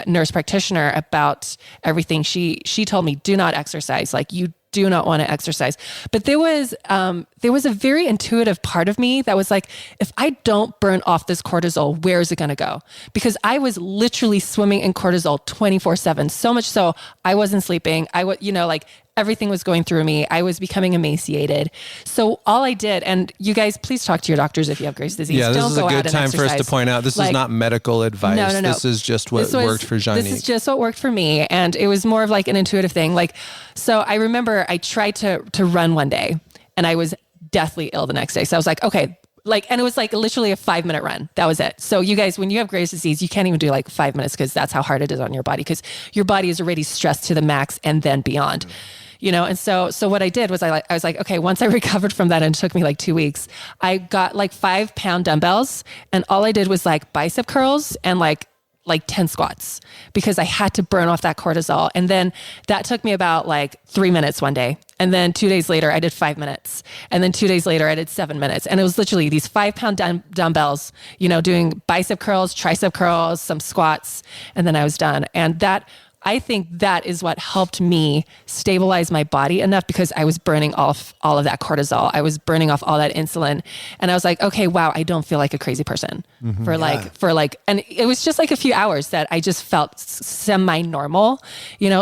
[SPEAKER 1] nurse practitioner about everything, she told me, do not exercise. Like you do not want to exercise. But there was a very intuitive part of me that was like, if I don't burn off this cortisol, where is it going to go? Because I was literally swimming in cortisol 24/7, so much so I wasn't sleeping. I was, like everything was going through me. I was becoming emaciated. So all I did, and you guys, please talk to your doctors if you have Graves' disease.
[SPEAKER 2] Yeah, this
[SPEAKER 1] Don't
[SPEAKER 2] is a
[SPEAKER 1] go
[SPEAKER 2] good
[SPEAKER 1] out and
[SPEAKER 2] time for us to
[SPEAKER 1] exercise.
[SPEAKER 2] point out, this is not medical advice.
[SPEAKER 1] No.
[SPEAKER 2] This is just what worked for Janique.
[SPEAKER 1] This is just what worked for me. And it was more of like an intuitive thing. Like, so I remember I tried to run one day and I was deathly ill the next day. So I was like, okay, and it was like literally a 5-minute run. That was it. So you guys, when you have Graves' disease, you can't even do like 5 minutes because that's how hard it is on your body because your body is already stressed to the max and then beyond. And so what I did was I was like, okay, once I recovered from that, and it took me like 2 weeks, I got like 5-pound dumbbells and all I did was like bicep curls and like 10 squats because I had to burn off that cortisol. And then that took me about like 3 minutes one day. And then 2 days later, I did 5 minutes. And then 2 days later, I did 7 minutes. And it was literally these 5-pound dumbbells, doing bicep curls, tricep curls, some squats. And then I was done. And that I think that is what helped me stabilize my body enough, because I was burning off all of that cortisol. I was burning off all that insulin. And I was like, okay, wow, I don't feel like a crazy person and it was just like a few hours that I just felt semi-normal,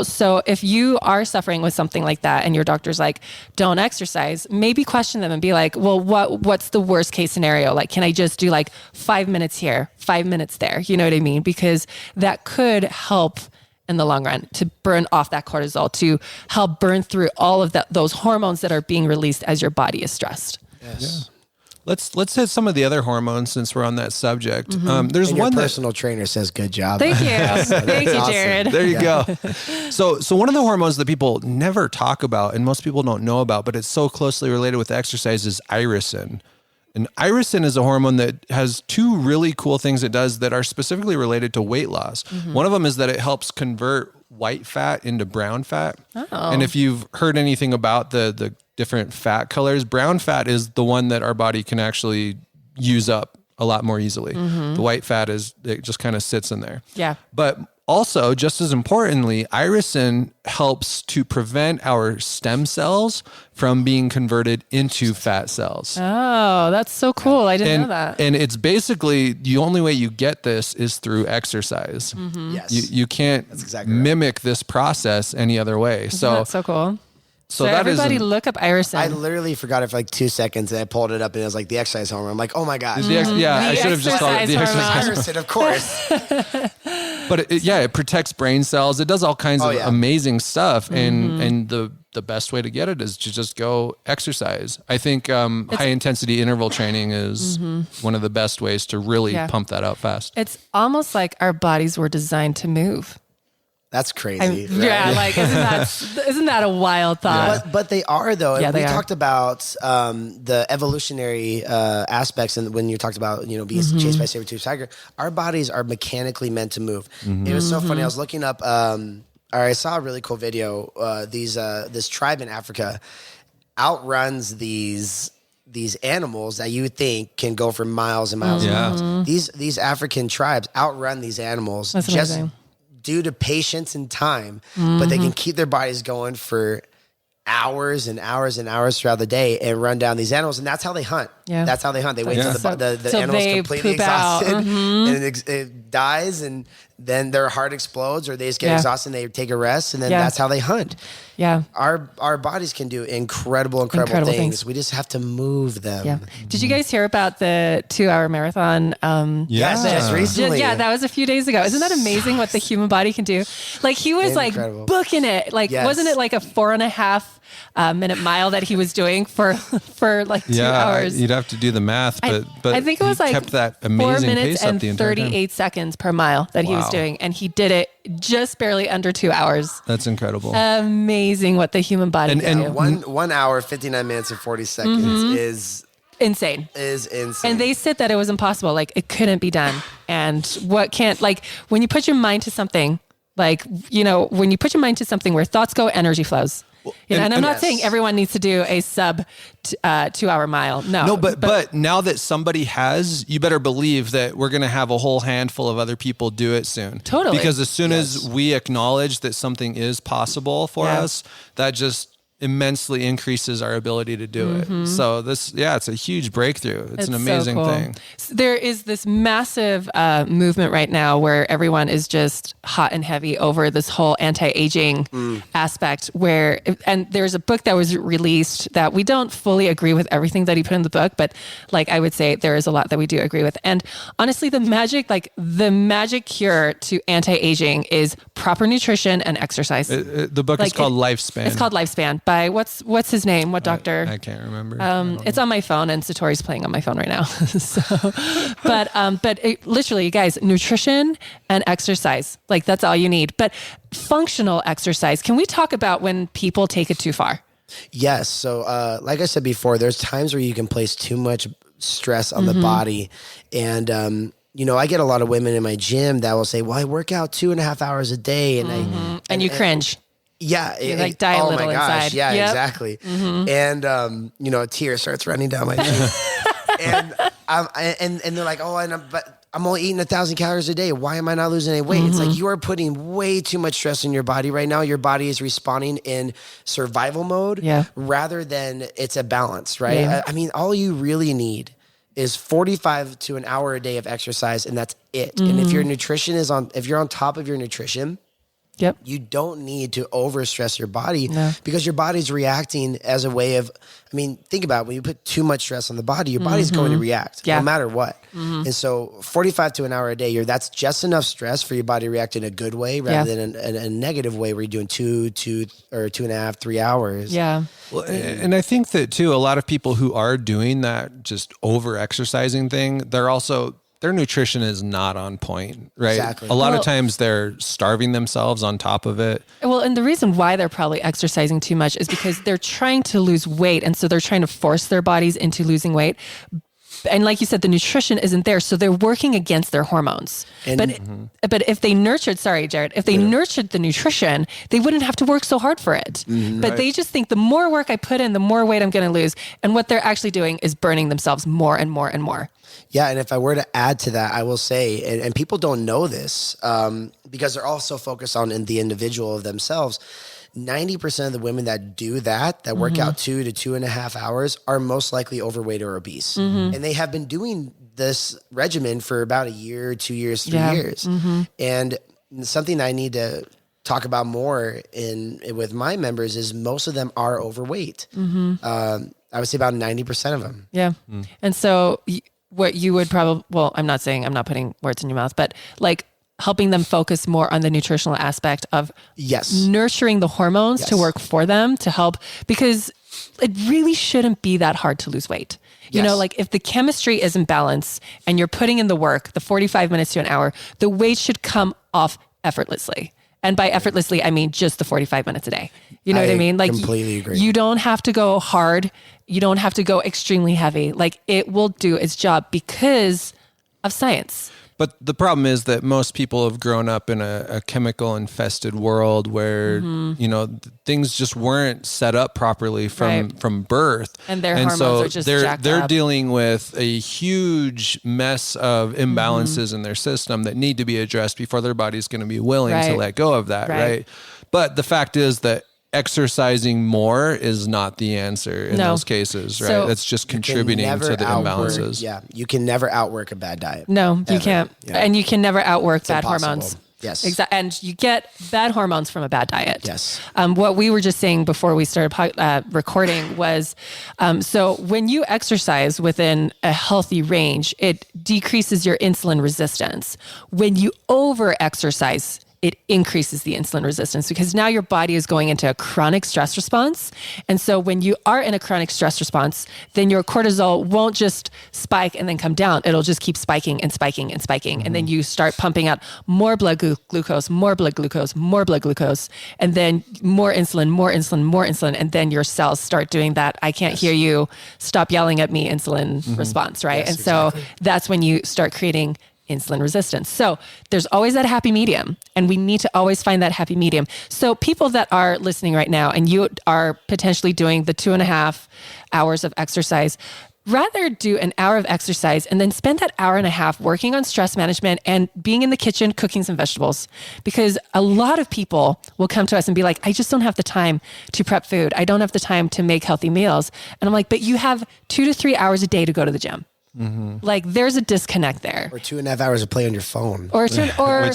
[SPEAKER 1] So if you are suffering with something like that and your doctor's like, don't exercise, maybe question them and be like, well, what's the worst case scenario? Like, can I just do like 5 minutes here, 5 minutes there? You know what I mean? Because that could help in the long run to burn off that cortisol, to help burn through all of those hormones that are being released as your body is stressed.
[SPEAKER 3] Yes.
[SPEAKER 2] Yeah. Let's hit some of the other hormones since we're on that subject. There's
[SPEAKER 3] and
[SPEAKER 2] one
[SPEAKER 3] your personal trainer says good job.
[SPEAKER 1] Thank you. Thank you,
[SPEAKER 3] awesome.
[SPEAKER 1] Jared.
[SPEAKER 2] There you go. So one of the hormones that people never talk about and most people don't know about, but it's so closely related with exercise, is irisin. And irisin is a hormone that has two really cool things it does that are specifically related to weight loss. One of them is that it helps convert white fat into brown fat.
[SPEAKER 1] Oh.
[SPEAKER 2] And if you've heard anything about the different fat colors, brown fat is the one that our body can actually use up a lot more easily. The white fat it just kind of sits in there.
[SPEAKER 1] Yeah.
[SPEAKER 2] But also, just as importantly, irisin helps to prevent our stem cells from being converted into fat cells.
[SPEAKER 1] Oh, that's so cool. I didn't know that.
[SPEAKER 2] And it's basically, the only way you get this is through exercise.
[SPEAKER 3] Yes.
[SPEAKER 2] You can't mimic this process any other way.
[SPEAKER 1] That's so cool. So
[SPEAKER 2] that
[SPEAKER 1] everybody look up irisin.
[SPEAKER 3] I literally forgot it for like 2 seconds, and I pulled it up, and it was like the exercise hormone. I'm like, oh my gosh.
[SPEAKER 2] I should have just called it the
[SPEAKER 1] exercise
[SPEAKER 2] exercise.
[SPEAKER 3] Irisin, of course.
[SPEAKER 2] But it protects brain cells. It does all kinds of amazing stuff. And the best way to get it is to just go exercise. I think high intensity interval training is one of the best ways to really pump that out fast.
[SPEAKER 1] It's almost like our bodies were designed to move.
[SPEAKER 3] That's crazy. Right?
[SPEAKER 1] Yeah, like isn't that a wild thought?
[SPEAKER 3] But they are, though.
[SPEAKER 1] Yeah,
[SPEAKER 3] we
[SPEAKER 1] they are.
[SPEAKER 3] talked about the evolutionary aspects, and when you talked about being chased by a saber-toothed tiger, our bodies are mechanically meant to move. It was so funny. I was looking up, I saw a really cool video. This tribe in Africa outruns these animals that you would think can go for miles and miles and miles. These African tribes outrun these animals.
[SPEAKER 1] That's amazing.
[SPEAKER 3] Due to patience and time, but they can keep their bodies going for hours and hours and hours throughout the day and run down these animals. And that's how they hunt. Yeah. That's how they hunt. They wait till the animal's completely exhausted and it dies, and then their heart explodes, or they just get exhausted and they take a rest, and then that's how they hunt. Yeah. Our bodies can do incredible things. We just have to move them.
[SPEAKER 1] Yeah. Did you guys hear about the 2-hour marathon?
[SPEAKER 3] Yes, just recently.
[SPEAKER 1] That was a few days ago. Isn't that amazing what the human body can do? Like, he was
[SPEAKER 3] incredible.
[SPEAKER 1] Like booking it. Like, wasn't it like a 4.5 minute mile that he was doing for like 2 hours?
[SPEAKER 2] You'd have to do the math, but
[SPEAKER 1] I think it was like
[SPEAKER 2] kept that amazing
[SPEAKER 1] 4 minutes
[SPEAKER 2] pace
[SPEAKER 1] and
[SPEAKER 2] up the entire
[SPEAKER 1] 38 seconds per mile that he was doing, and he did it just barely under 2 hours.
[SPEAKER 2] That's incredible.
[SPEAKER 1] Amazing what the human body can do.
[SPEAKER 3] 1 hour, 59 minutes, and 40 seconds is
[SPEAKER 1] insane. And they said that it was impossible. Like, it couldn't be done. And when you put your mind to something, when you put your mind to something where thoughts go, energy flows. And I'm not saying everyone needs to do a sub 2-hour mile. No,
[SPEAKER 2] but now that somebody has, you better believe that we're going to have a whole handful of other people do it soon.
[SPEAKER 1] Totally.
[SPEAKER 2] Because as soon as we acknowledge that something is possible for us, that just immensely increases our ability to do it. So it's a huge breakthrough. It's an amazing thing.
[SPEAKER 1] So there is this massive movement right now where everyone is just hot and heavy over this whole anti-aging aspect, and there's a book that was released that we don't fully agree with everything that he put in the book, but I would say there is a lot that we do agree with. And honestly, the magic cure to anti-aging is proper nutrition and exercise.
[SPEAKER 2] The book is called Lifespan.
[SPEAKER 1] It's called Lifespan by what's his name? What doctor?
[SPEAKER 2] I can't remember.
[SPEAKER 1] It's on my phone, and Satori's playing on my phone right now. But literally, you guys, nutrition and exercise, that's all you need. But functional exercise, can we talk about when people take it too far?
[SPEAKER 3] Yes. So, like I said before, there's times where you can place too much stress on the body, and I get a lot of women in my gym that will say, "Well, I work out 2.5 hours a day," and
[SPEAKER 1] you cringe.
[SPEAKER 3] Yeah.
[SPEAKER 1] You die a little inside.
[SPEAKER 3] Yeah, exactly. And, a tear starts running down my cheek. and they're like, but I'm only eating 1,000 calories a day. Why am I not losing any weight? It's like you are putting way too much stress in your body right now. Your body is responding in survival mode rather than it's a balance, right?
[SPEAKER 1] Yeah.
[SPEAKER 3] I mean, all you really need is 45 to an hour a day of exercise, and that's it. And if your nutrition if you're on top of your nutrition, you don't need to overstress your body because your body's reacting as a way of, I mean, think about it. When you put too much stress on the body, your body's going to react no matter what. And so 45 to an hour a day, that's just enough stress for your body to react in a good way rather than a negative way where you're doing 2 or 2.5, 3 hours.
[SPEAKER 1] Yeah.
[SPEAKER 2] Well, and I think that too, a lot of people who are doing that just over exercising thing, their nutrition is not on point, right?
[SPEAKER 3] Exactly.
[SPEAKER 2] A lot of times they're starving themselves on top of it.
[SPEAKER 1] Well, and the reason why they're probably exercising too much is because they're trying to lose weight. And so they're trying to force their bodies into losing weight. And like you said, the nutrition isn't there. So they're working against their hormones. But if they nurtured, sorry, Jared, if they nurtured the nutrition, they wouldn't have to work so hard for it. But they just think the more work I put in, the more weight I'm going to lose. And what they're actually doing is burning themselves more and more and more.
[SPEAKER 3] Yeah, and if I were to add to that, I will say, and people don't know this because they're all so focused on the individual of themselves, 90% of the women that do that work out 2 to 2.5 hours are most likely overweight or obese. And they have been doing this regimen for about a year, 2 years, 3 years. And something I need to talk about more with my members is most of them are overweight. I would say about 90% of them.
[SPEAKER 1] Yeah. And so what you would probably, well, I'm not putting words in your mouth, but like helping them focus more on the nutritional aspect of nurturing the hormones to work for them to help, because it really shouldn't be that hard to lose weight. You know, like if the chemistry is in balance and you're putting in the work, the 45 minutes to an hour, the weight should come off effortlessly. And by effortlessly, I mean just the 45 minutes a day. You know what I mean? Like
[SPEAKER 3] completely agree.
[SPEAKER 1] You don't have to go hard. You don't have to go extremely heavy. Like it will do its job because of science.
[SPEAKER 2] But the problem is that most people have grown up in a chemical infested world where, you know, things just weren't set up properly from birth.
[SPEAKER 1] And their hormones are just jacked
[SPEAKER 2] they're
[SPEAKER 1] up.
[SPEAKER 2] dealing with a huge mess of imbalances in their system that need to be addressed before their body's going to be willing to let go of that. Right. But the fact is that exercising more is not the answer in those cases, right?
[SPEAKER 1] So
[SPEAKER 2] that's just contributing to the imbalances.
[SPEAKER 3] Yeah, you can never outwork a bad diet.
[SPEAKER 1] No, you can't. Yeah. And you can never outwork bad
[SPEAKER 3] impossible.
[SPEAKER 1] Hormones.
[SPEAKER 3] Yes.
[SPEAKER 1] Exactly. And you get bad hormones from a bad diet.
[SPEAKER 3] Yes.
[SPEAKER 1] What we were just saying before we started recording was, so when you exercise within a healthy range, it decreases your insulin resistance. When you over-exercise, it increases the insulin resistance because now your body is going into a chronic stress response. And so when you are in a chronic stress response, then your cortisol won't just spike and then come down. It'll just keep spiking and spiking and spiking. And then you start pumping out more blood glucose, more blood glucose, more blood glucose, and then more insulin, more insulin, more insulin. And then your cells start doing that, I can't hear you, stop yelling at me insulin response, right?
[SPEAKER 3] Yes,
[SPEAKER 1] and so that's when you start creating insulin resistance. So there's always that happy medium, and we need to always find that happy medium. So people that are listening right now and you are potentially doing the 2.5 hours of exercise, rather do an hour of exercise and then spend that hour and a half working on stress management and being in the kitchen, cooking some vegetables. Because a lot of people will come to us and be like, I just don't have the time to prep food. I don't have the time to make healthy meals. And I'm like, but you have 2 to 3 hours a day to go to the gym. Like there's a disconnect there.
[SPEAKER 3] Or 2.5 hours to play on your phone.
[SPEAKER 2] Which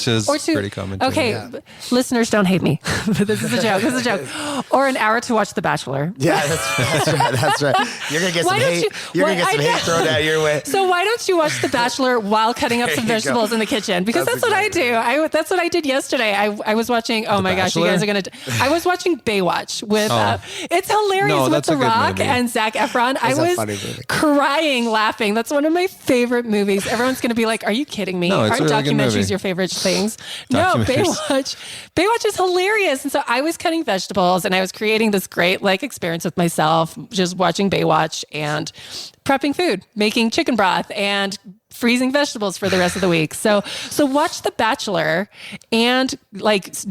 [SPEAKER 2] is pretty common too.
[SPEAKER 1] Okay, listeners, don't hate me. But this is a joke. This is a joke. Or an hour to watch The Bachelor.
[SPEAKER 3] Yeah, that's right. That's right. You're gonna get some hate. You're gonna get some hate thrown at your way.
[SPEAKER 1] So why don't you watch The Bachelor while cutting up some vegetables in the kitchen? Because that's what I do. That's what I did yesterday. I was watching. Oh my gosh, you guys are gonna. I was watching Baywatch with. It's hilarious with The Rock and Zac Efron. I was crying, laughing. That's one of my favorite movies. Everyone's going to be like, are you kidding me? Aren't documentaries your favorite things? No, Baywatch is hilarious. And so I was cutting vegetables and I was creating this great experience with myself, just watching Baywatch and prepping food, making chicken broth and freezing vegetables for the rest of the week. So watch The Bachelor and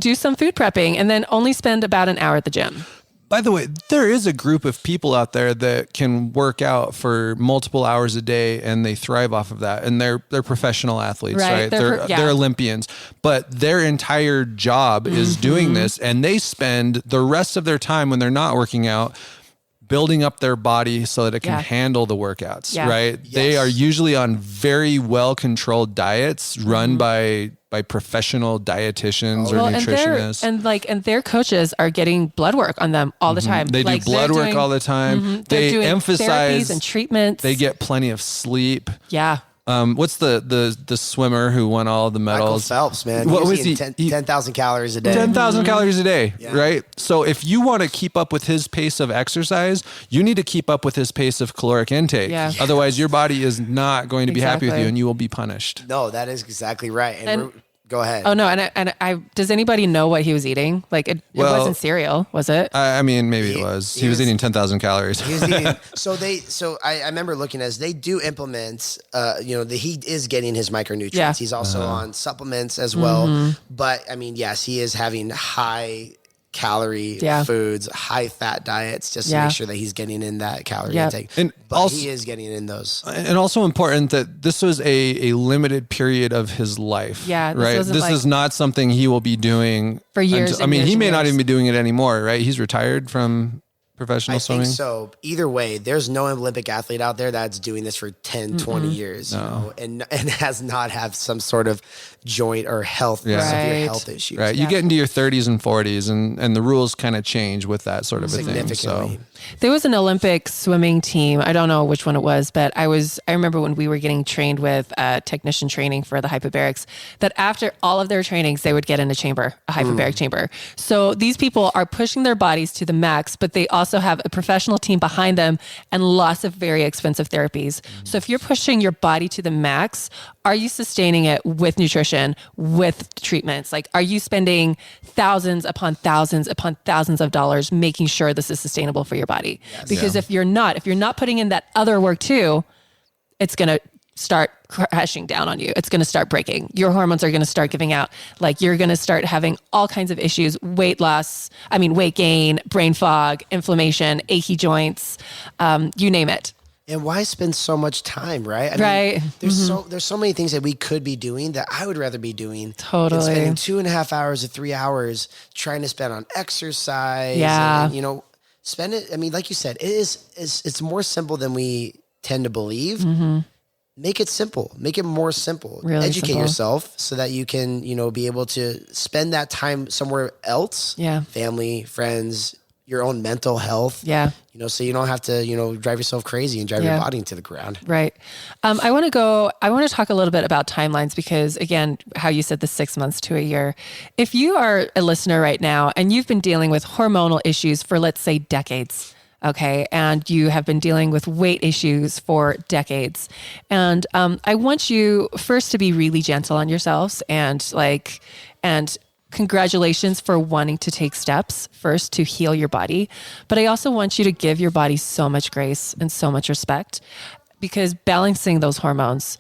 [SPEAKER 1] do some food prepping and then only spend about an hour at the gym.
[SPEAKER 2] By the way, there is a group of people out there that can work out for multiple hours a day and they thrive off of that. And they're professional athletes, right? They're Olympians, but their entire job is doing this, and they spend the rest of their time when they're not working out building up their body so that it can handle the workouts, right? Yes. They are usually on very well-controlled diets run by professional dietitians or nutritionists.
[SPEAKER 1] And their coaches are getting blood work on them all the time.
[SPEAKER 2] They do blood work all the time. They emphasize
[SPEAKER 1] and treatments.
[SPEAKER 2] They get plenty of sleep.
[SPEAKER 1] Yeah.
[SPEAKER 2] What's the swimmer who won all the medals?
[SPEAKER 3] Michael Phelps, man.
[SPEAKER 2] What was he?
[SPEAKER 3] 10,000 calories a day.
[SPEAKER 2] 10,000 calories a day, right? So if you want to keep up with his pace of exercise, you need to keep up with his pace of caloric intake. Yeah. Otherwise, your body is not going to be happy with you, and you will be punished.
[SPEAKER 3] No, that is exactly right. And go ahead.
[SPEAKER 1] Oh no, and I does anybody know what he was eating? Like it wasn't cereal, was it?
[SPEAKER 2] I mean, maybe it was. He was eating 10,000 calories.
[SPEAKER 3] He was eating. So I remember looking as they do implement. He is getting his micronutrients. Yeah. He's also on supplements as well. But I mean, yes, he is having high calorie foods, high fat diets, just to make sure that he's getting in that calorie intake. But also, he is getting in those.
[SPEAKER 2] And also important that this was a limited period of his life. Yeah, this is not something he will be doing
[SPEAKER 1] for years.
[SPEAKER 2] He may not even be doing it anymore, right? He's retired from professional swimming.
[SPEAKER 3] I think so. Either way, there's no Olympic athlete out there that's doing this for 10, 20 years, and has not have some sort of joint or severe health issues.
[SPEAKER 2] Right. You get into your 30s and 40s and the rules kind of change with that sort of a thing. So
[SPEAKER 1] there was an Olympic swimming team. I don't know which one it was, but I remember when we were getting trained with technician training for the hyperbarics, that after all of their trainings, they would get in a hyperbaric chamber. So these people are pushing their bodies to the max, but they also have a professional team behind them and lots of very expensive therapies. So if you're pushing your body to the max, are you sustaining it with nutrition, with treatments? Like, are you spending thousands upon thousands upon thousands of dollars making sure this is sustainable for your body? Yes. Because if you're not putting in that other work too, it's going to start crashing down on you. It's going to start breaking. Your hormones are going to start giving out. Like, you're going to start having all kinds of issues, weight gain, brain fog, inflammation, achy joints, you name it.
[SPEAKER 3] And why spend so much time, right? I mean, there's so many things that we could be doing that I would rather be doing.
[SPEAKER 1] Totally.
[SPEAKER 3] Than spending 2.5 hours to 3 hours trying to spend on exercise.
[SPEAKER 1] Yeah.
[SPEAKER 3] And, spend it. I mean, like you said, it's more simple than we tend to believe. Make it simple. Make it more simple.
[SPEAKER 1] Really
[SPEAKER 3] Educate
[SPEAKER 1] simple.
[SPEAKER 3] yourself so that you can, be able to spend that time somewhere else.
[SPEAKER 1] Yeah.
[SPEAKER 3] Family, friends, your own mental health.
[SPEAKER 1] Yeah.
[SPEAKER 3] So you don't have to, drive yourself crazy and drive your body into the ground.
[SPEAKER 1] Right. I want to talk a little bit about timelines because, again, how you said the 6 months to a year. If you are a listener right now and you've been dealing with hormonal issues for, let's say, decades, okay, and you have been dealing with weight issues for decades, and I want you first to be really gentle on yourselves and congratulations for wanting to take steps first to heal your body. But I also want you to give your body so much grace and so much respect, because balancing those hormones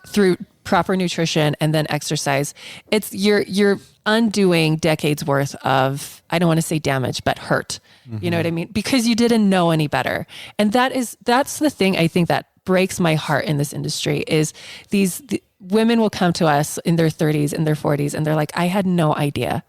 [SPEAKER 1] through proper nutrition and then exercise, you're undoing decades worth of, I don't want to say damage, but hurt. You know what I mean? Because you didn't know any better. And that's the thing I think that breaks my heart in this industry is the women will come to us in their 30s and their 40s and they're like, I had no idea.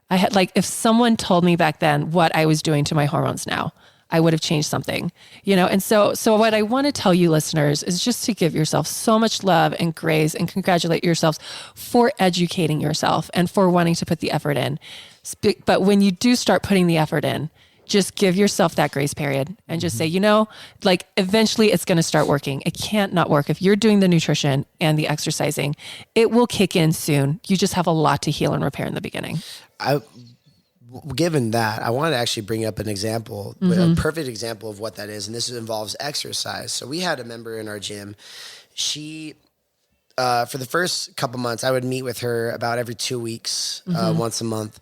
[SPEAKER 1] If someone told me back then what I was doing to my hormones now, I would have changed something, And so what I want to tell you listeners is just to give yourself so much love and grace and congratulate yourselves for educating yourself and for wanting to put the effort in. But when you do start putting the effort in, just give yourself that grace period and just say, eventually it's going to start working. It can't not work. If you're doing the nutrition and the exercising, it will kick in soon. You just have a lot to heal and repair in the beginning.
[SPEAKER 3] Given that, I want to actually bring up an example, a perfect example of what that is. And this involves exercise. So we had a member in our gym. She, for the first couple months, I would meet with her about every 2 weeks, once a month.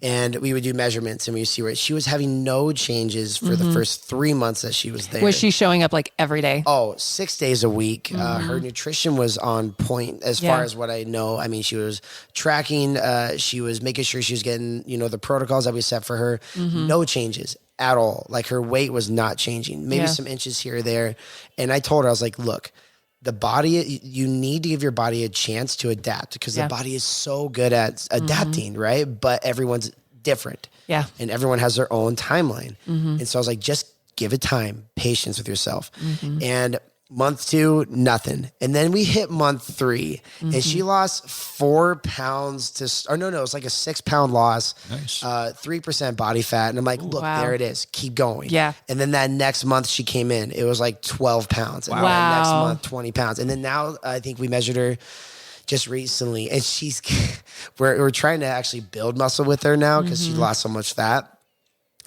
[SPEAKER 3] And we would do measurements and we would see where she was having no changes for the first 3 months that she was there.
[SPEAKER 1] Was she showing up every day?
[SPEAKER 3] Oh, 6 days a week. Her nutrition was on point as far as what I know. I mean, she was tracking, she was making sure she was getting, the protocols that we set for her. No changes. at all. Like her weight was not changing, maybe some inches here or there. And I told her, I was like, look, the body, you need to give your body a chance to adapt because the body is so good at adapting, right? But everyone's different.
[SPEAKER 1] Yeah.
[SPEAKER 3] And everyone has their own timeline. And so I was like, just give it time, patience with yourself. And month 2, nothing. And then we hit month 3 and she lost 4 pounds it was like a 6 pound loss, 3% body fat. And I'm like, look, there it is. Keep going.
[SPEAKER 1] Yeah. And
[SPEAKER 3] then that next month she came in, it was like 12 pounds. And then next month, 20 pounds. And then now I think we measured her just recently and we're trying to actually build muscle with her now because she lost so much fat.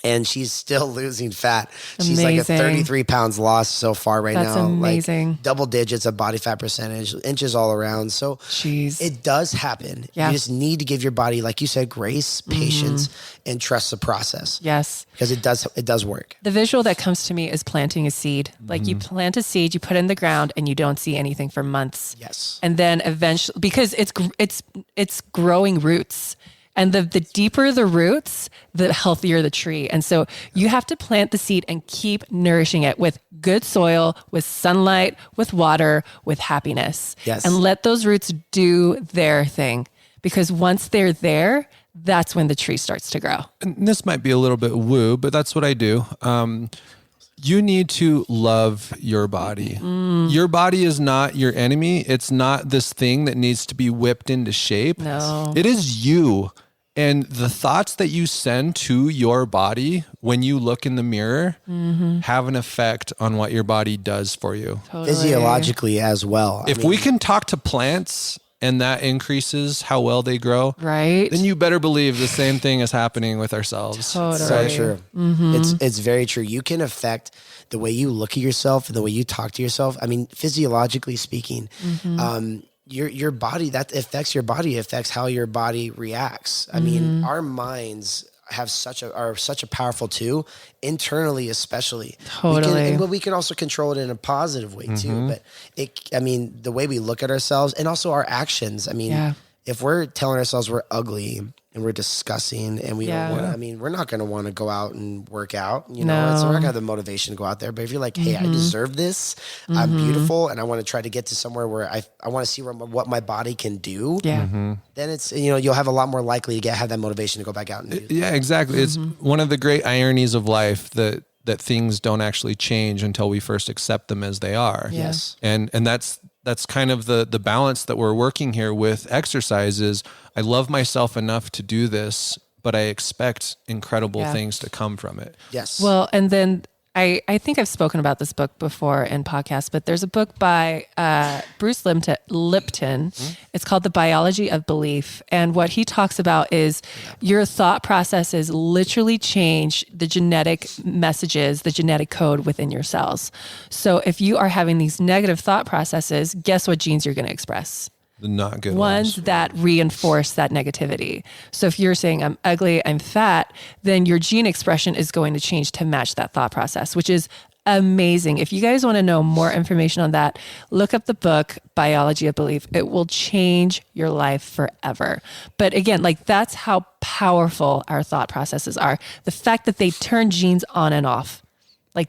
[SPEAKER 3] And she's still losing fat. She's like a 33 pounds lost so far now.
[SPEAKER 1] That's amazing.
[SPEAKER 3] Like double digits of body fat percentage, inches all around. So it does happen. You just need to give your body, like you said, grace, patience, and trust the process.
[SPEAKER 1] Yes.
[SPEAKER 3] Because it does work.
[SPEAKER 1] The visual that comes to me is planting a seed. Like you plant a seed, you put it in the ground, and you don't see anything for months.
[SPEAKER 3] Yes.
[SPEAKER 1] And then eventually, because it's growing roots. And the deeper the roots, the healthier the tree. And so you have to plant the seed and keep nourishing it with good soil, with sunlight, with water, with happiness.
[SPEAKER 3] Yes.
[SPEAKER 1] And let those roots do their thing. Because once they're there, that's when the tree starts to grow.
[SPEAKER 2] And this might be a little bit woo, but that's what I do. You need to love your body. Your body is not your enemy. It's not this thing that needs to be whipped into shape.
[SPEAKER 1] No.
[SPEAKER 2] It is you. And the thoughts that you send to your body when you look in the mirror have an effect on what your body does for you.
[SPEAKER 1] Totally.
[SPEAKER 3] Physiologically as well.
[SPEAKER 2] If we can talk to plants and that increases how well they grow,
[SPEAKER 1] right?
[SPEAKER 2] Then you better believe the same thing is happening with ourselves.
[SPEAKER 1] Totally.
[SPEAKER 3] So true. It's very true. You can affect the way you look at yourself and the way you talk to yourself. I mean, physiologically speaking, your body, that affects your body, affects how your body reacts. I mean, our minds are such a powerful tool, internally especially.
[SPEAKER 1] Totally.
[SPEAKER 3] But we can also control it in a positive way too. But the way we look at ourselves and also our actions. I mean, if we're telling ourselves we're ugly and we're disgusting and we don't want to, we're not going to want to go out and work out, so we're not going to have the motivation to go out there. But if you're like, hey, I deserve this, I'm beautiful, and I want to try to get to somewhere where I want to see what my body can do, then it's, you'll have a lot more likely to have that motivation to go back out and do it.
[SPEAKER 2] Yeah, exactly. It's one of the great ironies of life that things don't actually change until we first accept them as they are.
[SPEAKER 3] Yes.
[SPEAKER 2] And that's kind of the balance that we're working here with exercise is I love myself enough to do this, but I expect incredible things to come from it.
[SPEAKER 3] Yes.
[SPEAKER 1] Well, and then I think I've spoken about this book before in podcasts, but there's a book by Bruce Lipton. It's called The Biology of Belief. And what he talks about is your thought processes literally change the genetic messages, the genetic code within your cells. So if you are having these negative thought processes, guess what genes you're going to express?
[SPEAKER 2] The not good
[SPEAKER 1] ones that reinforce that negativity. So if you're saying I'm ugly, I'm fat, then your gene expression is going to change to match that thought process, which is amazing. If you guys want to know more information on that, look up the book, Biology of Belief. It will change your life forever. But again, that's how powerful our thought processes are. The fact that they turn genes on and off.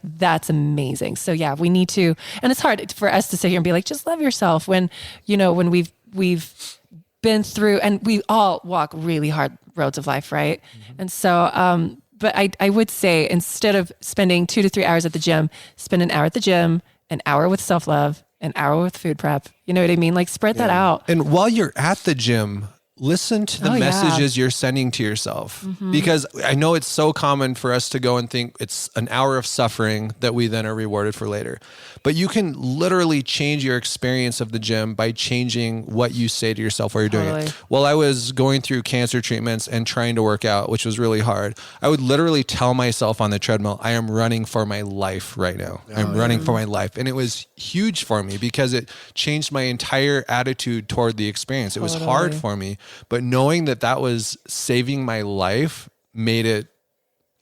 [SPEAKER 1] That's amazing. So yeah, we need to, and it's hard for us to sit here and be like, just love yourself when we've been through, and we all walk really hard roads of life. Right. And so, but I would say instead of spending 2 to 3 hours at the gym, spend an hour at the gym, an hour with self-love, an hour with food prep. You know what I mean? Spread that out.
[SPEAKER 2] And while you're at the gym, listen to the messages you're sending to yourself, because I know it's so common for us to go and think it's an hour of suffering that we then are rewarded for later. But you can literally change your experience of the gym by changing what you say to yourself while you're doing it. While I was going through cancer treatments and trying to work out, which was really hard, I would literally tell myself on the treadmill, I am running for my life right now. I'm running for my life. And it was huge for me because it changed my entire attitude toward the experience. It was hard for me. But knowing that was saving my life made it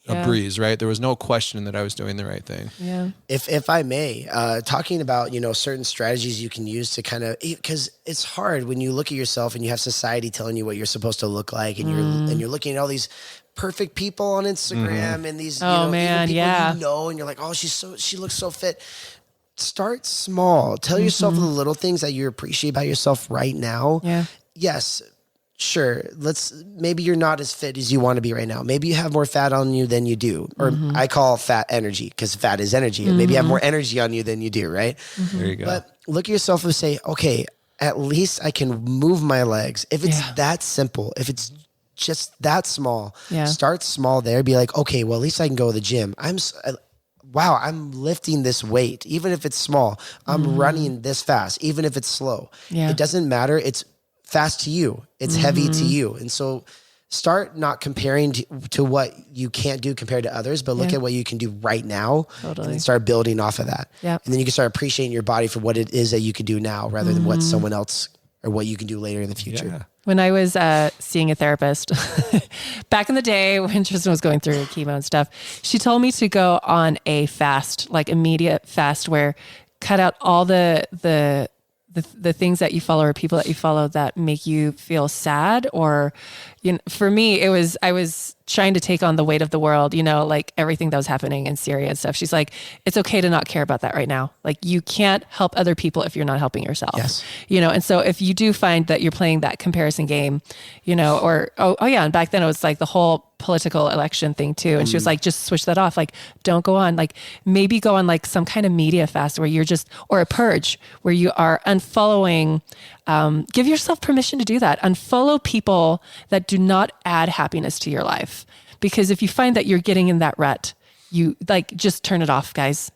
[SPEAKER 2] a breeze, right? There was no question that I was doing the right thing.
[SPEAKER 1] Yeah.
[SPEAKER 3] If I may, talking about, certain strategies you can use to kind of, because it's hard when you look at yourself and you have society telling you what you're supposed to look like and you're looking at all these perfect people on Instagram and these,
[SPEAKER 1] man,
[SPEAKER 3] even people and you're like, oh, she looks so fit. Start small. Tell yourself the little things that you appreciate about yourself right now.
[SPEAKER 1] Yeah.
[SPEAKER 3] Yes. Sure. Maybe you're not as fit as you want to be right now. Maybe you have more fat on you than you do. Or I call fat energy because fat is energy. Maybe you have more energy on you than you do, right?
[SPEAKER 2] There you go.
[SPEAKER 3] But look at yourself and say, okay, at least I can move my legs. If it's that simple, if it's just that small, start small there. Be like, okay, well, at least I can go to the gym. I'm lifting this weight, even if it's small. I'm running this fast, even if it's slow.
[SPEAKER 1] Yeah.
[SPEAKER 3] It doesn't matter. It's fast to you. It's heavy to you. And so start not comparing to what you can't do compared to others, but look at what you can do right now and then start building off of that.
[SPEAKER 1] Yep.
[SPEAKER 3] And then you can start appreciating your body for what it is that you can do now rather than what someone else or what you can do later in the future.
[SPEAKER 2] Yeah.
[SPEAKER 1] When I was seeing a therapist back in the day when Tristan was going through chemo and stuff, she told me to go on a fast, like immediate fast, where cut out all the things that you follow or people that you follow that make you feel sad. Or, for me, I was trying to take on the weight of the world, like everything that was happening in Syria and stuff. She's like, it's okay to not care about that right now. Like, you can't help other people if you're not helping yourself.
[SPEAKER 3] Yes.
[SPEAKER 1] And so if you do find that you're playing that comparison game, and back then it was like the whole political election thing too. And she was like, just switch that off. Like, don't go on, like maybe go on like some kind of media fast where you're or a purge where you are unfollowing. Give yourself permission to do that. Unfollow people that do not add happiness to your life. Because if you find that you're getting in that rut, you just turn it off, guys.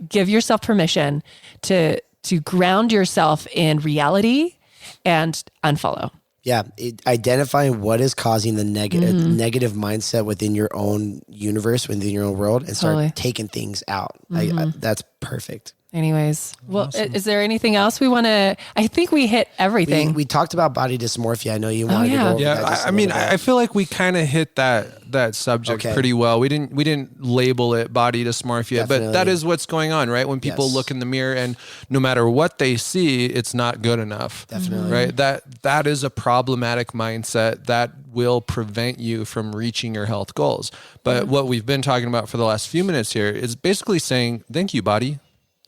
[SPEAKER 1] Give yourself permission to ground yourself in reality and unfollow.
[SPEAKER 3] Yeah. Identifying what is causing the negative mindset within your own universe, within your own world, and start taking things out. That's perfect.
[SPEAKER 1] Anyways, well, is there anything else we want to? I think we hit everything.
[SPEAKER 3] We talked about body dysmorphia. I know you wanted to go over that.
[SPEAKER 2] I feel like we kind of hit that subject pretty well. We didn't label it body dysmorphia, but that is what's going on, right? When people look in the mirror and no matter what they see, it's not good enough.
[SPEAKER 3] Definitely.
[SPEAKER 2] Right? That is a problematic mindset that will prevent you from reaching your health goals. But what we've been talking about for the last few minutes here is basically saying, thank you, body.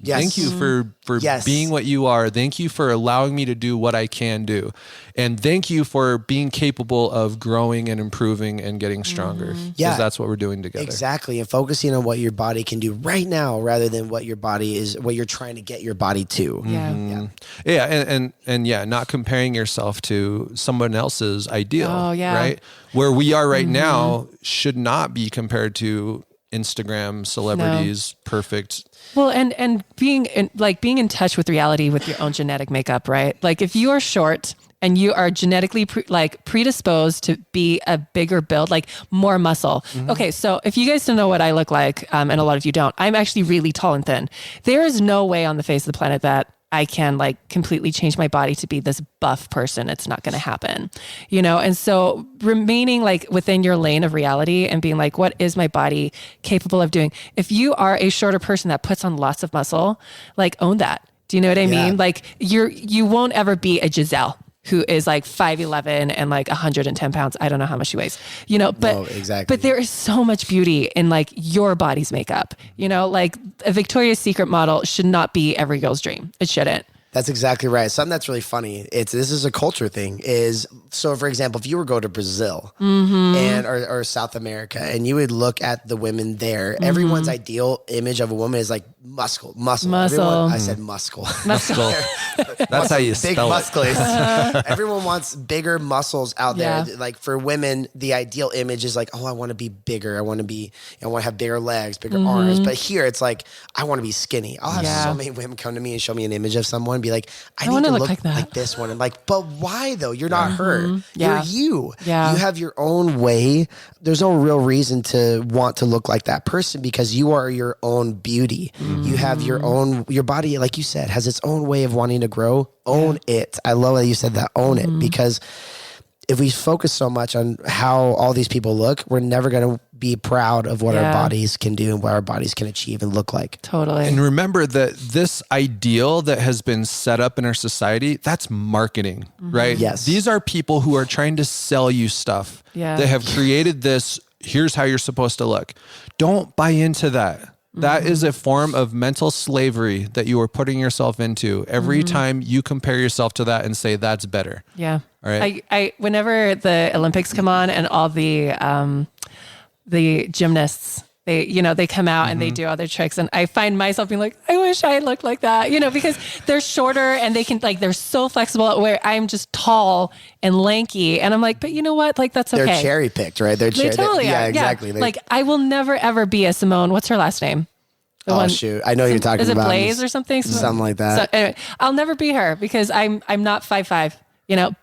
[SPEAKER 3] Yes.
[SPEAKER 2] Thank you for being what you are. Thank you for allowing me to do what I can do. And thank you for being capable of growing and improving and getting stronger. Because that's what we're doing together.
[SPEAKER 3] Exactly. And focusing on what your body can do right now rather than what your body is, what you're trying to get your body to.
[SPEAKER 2] And not comparing yourself to someone else's ideal. Right? Where we are right now should not be compared to Instagram celebrities, perfect.
[SPEAKER 1] Well, and being in touch with reality with your own genetic makeup, right? Like if you are short and you are genetically predisposed to be a bigger build, like more muscle. Okay, so if you guys don't know what I look like, and a lot of you don't, I'm actually really tall and thin. There is no way on the face of the planet that I can completely change my body to be this buff person. It's not going to happen, And so remaining within your lane of reality and being like, what is my body capable of doing? If you are a shorter person that puts on lots of muscle, own that. Do you know what I mean? You won't ever be a Giselle who is 5'11" and 110 pounds. I don't know how much she weighs, but,
[SPEAKER 3] no, exactly.
[SPEAKER 1] But there is so much beauty in your body's makeup, a Victoria's Secret model should not be every girl's dream. It shouldn't.
[SPEAKER 3] That's exactly right. Something that's really funny. This is a culture thing. So for example, if you were to go to Brazil or South America, and you would look at the women there, everyone's ideal image of a woman is muscle. I said muscle.
[SPEAKER 1] Muscle.
[SPEAKER 2] That's how you
[SPEAKER 3] big
[SPEAKER 2] spell
[SPEAKER 3] muscles. Everyone wants bigger muscles out there. For women, the ideal image is I want to be bigger. I want to have bigger legs, bigger arms. But here it's I want to be skinny. I'll have so many women come to me and show me an image of someone and be like, I need to look like this one. I'm like, but why though? You're not her. You're you.
[SPEAKER 1] Yeah.
[SPEAKER 3] You have your own way. There's no real reason to want to look like that person because you are your own beauty. You have your body, like you said, has its own way of wanting to grow. Own it. I love that you said that. Own it because if we focus so much on how all these people look, we're never going to be proud of what our bodies can do and what our bodies can achieve and look like.
[SPEAKER 1] Totally.
[SPEAKER 2] And remember that this ideal that has been set up in our society, that's marketing, right?
[SPEAKER 3] Yes.
[SPEAKER 2] These are people who are trying to sell you stuff.
[SPEAKER 1] Yeah.
[SPEAKER 2] They have created this, here's how you're supposed to look. Don't buy into that. That is a form of mental slavery that you are putting yourself into every time you compare yourself to that and say that's better.
[SPEAKER 1] Yeah.
[SPEAKER 2] All right.
[SPEAKER 1] I whenever the Olympics come on and all the gymnasts, they come out and they do all their tricks, and I find myself being like, I wish I looked like that, because they're shorter and they can they're so flexible, where I'm just tall and lanky, and I'm like, but you know what? Like, that's okay.
[SPEAKER 3] They're cherry picked, right? They
[SPEAKER 1] totally
[SPEAKER 3] yeah,
[SPEAKER 1] are.
[SPEAKER 3] exactly.
[SPEAKER 1] Yeah. Like, I will never ever be a Simone. What's her last name?
[SPEAKER 3] Shoot. I know you're talking about.
[SPEAKER 1] Is it Blaze or something?
[SPEAKER 3] Something like that.
[SPEAKER 1] So anyway, I'll never be her because I'm not 5'5",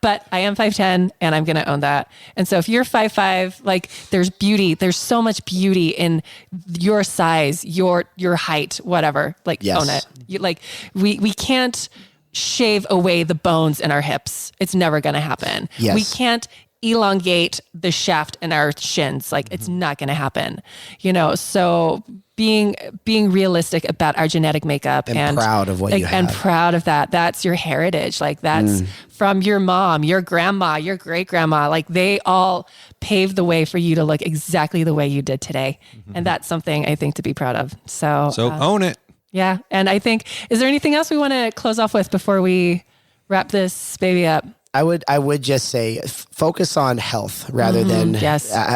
[SPEAKER 1] but I am 5'10", and I'm going to own that. And so if you're 5'5", like, there's so much beauty in your size, your height, whatever, like,
[SPEAKER 3] Yes.
[SPEAKER 1] own it. We can't shave away the bones in our hips. It's never going to happen.
[SPEAKER 3] Yes.
[SPEAKER 1] We can't elongate the shaft in our shins. Like, it's not going to happen, so being realistic about our genetic makeup and
[SPEAKER 3] proud of what you have.
[SPEAKER 1] And proud of that. That's your heritage. Like, that's from your mom, your grandma, your great grandma. Like, they all paved the way for you to look exactly the way you did today. And that's something I think to be proud of. So
[SPEAKER 2] own it.
[SPEAKER 1] Yeah. And I think, is there anything else we want to close off with before we wrap this baby up?
[SPEAKER 3] I would just say focus on health rather than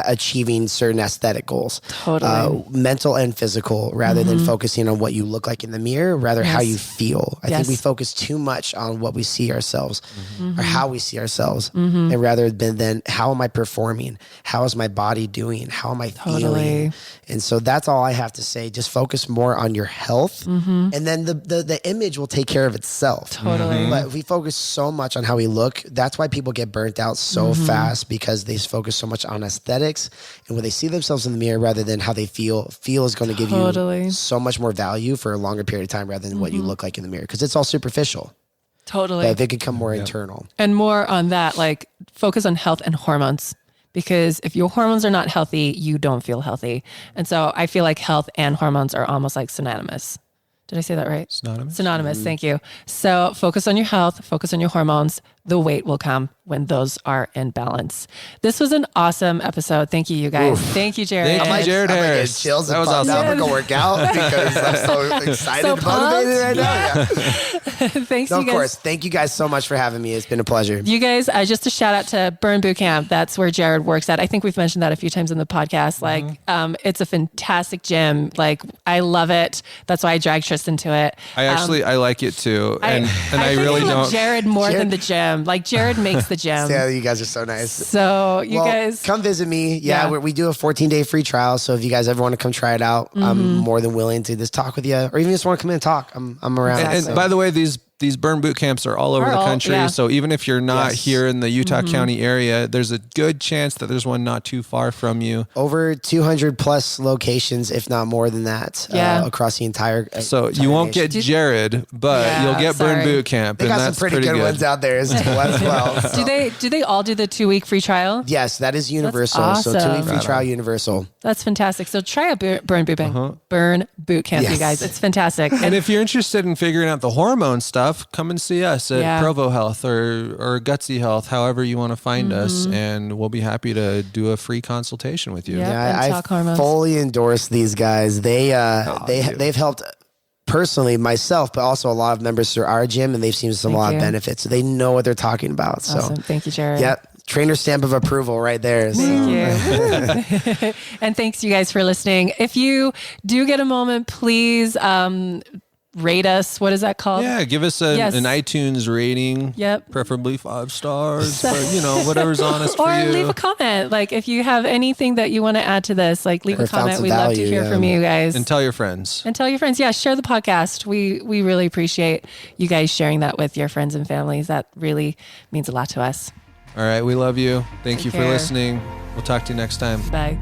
[SPEAKER 3] achieving certain aesthetic goals.
[SPEAKER 1] Totally.
[SPEAKER 3] Mental and physical, rather than focusing on what you look like in the mirror, rather how you feel. I think we focus too much on what we see ourselves or how we see ourselves, and rather than how am I performing? How is my body doing? How am I feeling? And so that's all I have to say. Just focus more on your health, and then the image will take care of itself.
[SPEAKER 1] Totally.
[SPEAKER 3] But if we focus so much on how we look, that's why people get burnt out so fast, because they focus so much on aesthetics, and when they see themselves in the mirror rather than how they feel is going to give you so much more value for a longer period of time rather than what you look like in the mirror, because it's all superficial.
[SPEAKER 1] Totally.
[SPEAKER 3] But if it could come more internal.
[SPEAKER 1] And more on that, like, focus on health and hormones, because if your hormones are not healthy, you don't feel healthy. And so I feel like health and hormones are almost like synonymous. Did I say that right? Synonymous. Thank you. So focus on your health, focus on your hormones. The weight will come when those are in balance. This was an awesome episode. Thank you, you guys. Thank you, Jared.
[SPEAKER 2] Thank you, Jared Harris.
[SPEAKER 3] Chills. That was awesome. I'm going to go work out because I'm so excited and motivated right now. Yeah.
[SPEAKER 1] Thanks,
[SPEAKER 3] No,
[SPEAKER 1] you
[SPEAKER 3] of
[SPEAKER 1] guys.
[SPEAKER 3] course. Thank you guys so much for having me. It's been a pleasure.
[SPEAKER 1] You guys, just a shout out to Burn Boot Camp. That's where Jared works at. I think we've mentioned that a few times in the podcast. Like, it's a fantastic gym. Like, I love it. That's why I dragged Tristan to it.
[SPEAKER 2] I like it too. And I really
[SPEAKER 1] love
[SPEAKER 2] don't.
[SPEAKER 1] Jared more than the gym. Like, Jared makes the gym.
[SPEAKER 3] Yeah, you guys are so nice.
[SPEAKER 1] So you guys
[SPEAKER 3] come visit me. Yeah, we do a 14-day free trial. So if you guys ever want to come try it out, I'm more than willing to just talk with you, or even just want to come in and talk. I'm around.
[SPEAKER 2] And by the way, these burn boot camps are all over the country. So even if you're not here in the Utah County area, there's a good chance that there's one not too far from you.
[SPEAKER 3] Over 200 plus locations, if not more than that, across the entire.
[SPEAKER 2] So you won't get Jared, but you'll get burn boot camp.
[SPEAKER 3] They got some pretty good ones out there as well. So.
[SPEAKER 1] Do they all do the 2-week free trial?
[SPEAKER 3] Yes, that is universal.
[SPEAKER 1] That's awesome.
[SPEAKER 3] So 2-week free trial universal.
[SPEAKER 1] That's fantastic. So try a burn boot camp, you guys. It's fantastic.
[SPEAKER 2] And if you're interested in figuring out the hormone stuff, come and see us at Provo Health or Gutsy Health, however you want to find us, and we'll be happy to do a free consultation with you.
[SPEAKER 3] I fully endorse these guys. They've helped personally myself, but also a lot of members through our gym, and they've seen a lot of benefits. So they know what they're talking about.
[SPEAKER 1] Awesome.
[SPEAKER 3] So
[SPEAKER 1] thank you, Jared.
[SPEAKER 3] Yep. Trainer stamp of approval right there.
[SPEAKER 1] Thank you. And thanks you guys for listening. If you do get a moment, please rate us. What is that called?
[SPEAKER 2] Yeah, give us an iTunes rating.
[SPEAKER 1] Yep.
[SPEAKER 2] Preferably 5 stars, but whatever's honest for you.
[SPEAKER 1] Or leave a comment. Like, if you have anything that you want to add to this, like, leave a comment. We'd love to hear from you guys.
[SPEAKER 2] And tell your friends.
[SPEAKER 1] Yeah, share the podcast. We really appreciate you guys sharing that with your friends and families. That really means a lot to us.
[SPEAKER 2] All right, we love you. Thank you
[SPEAKER 1] care.
[SPEAKER 2] for listening. We'll talk to you next time.
[SPEAKER 1] Bye.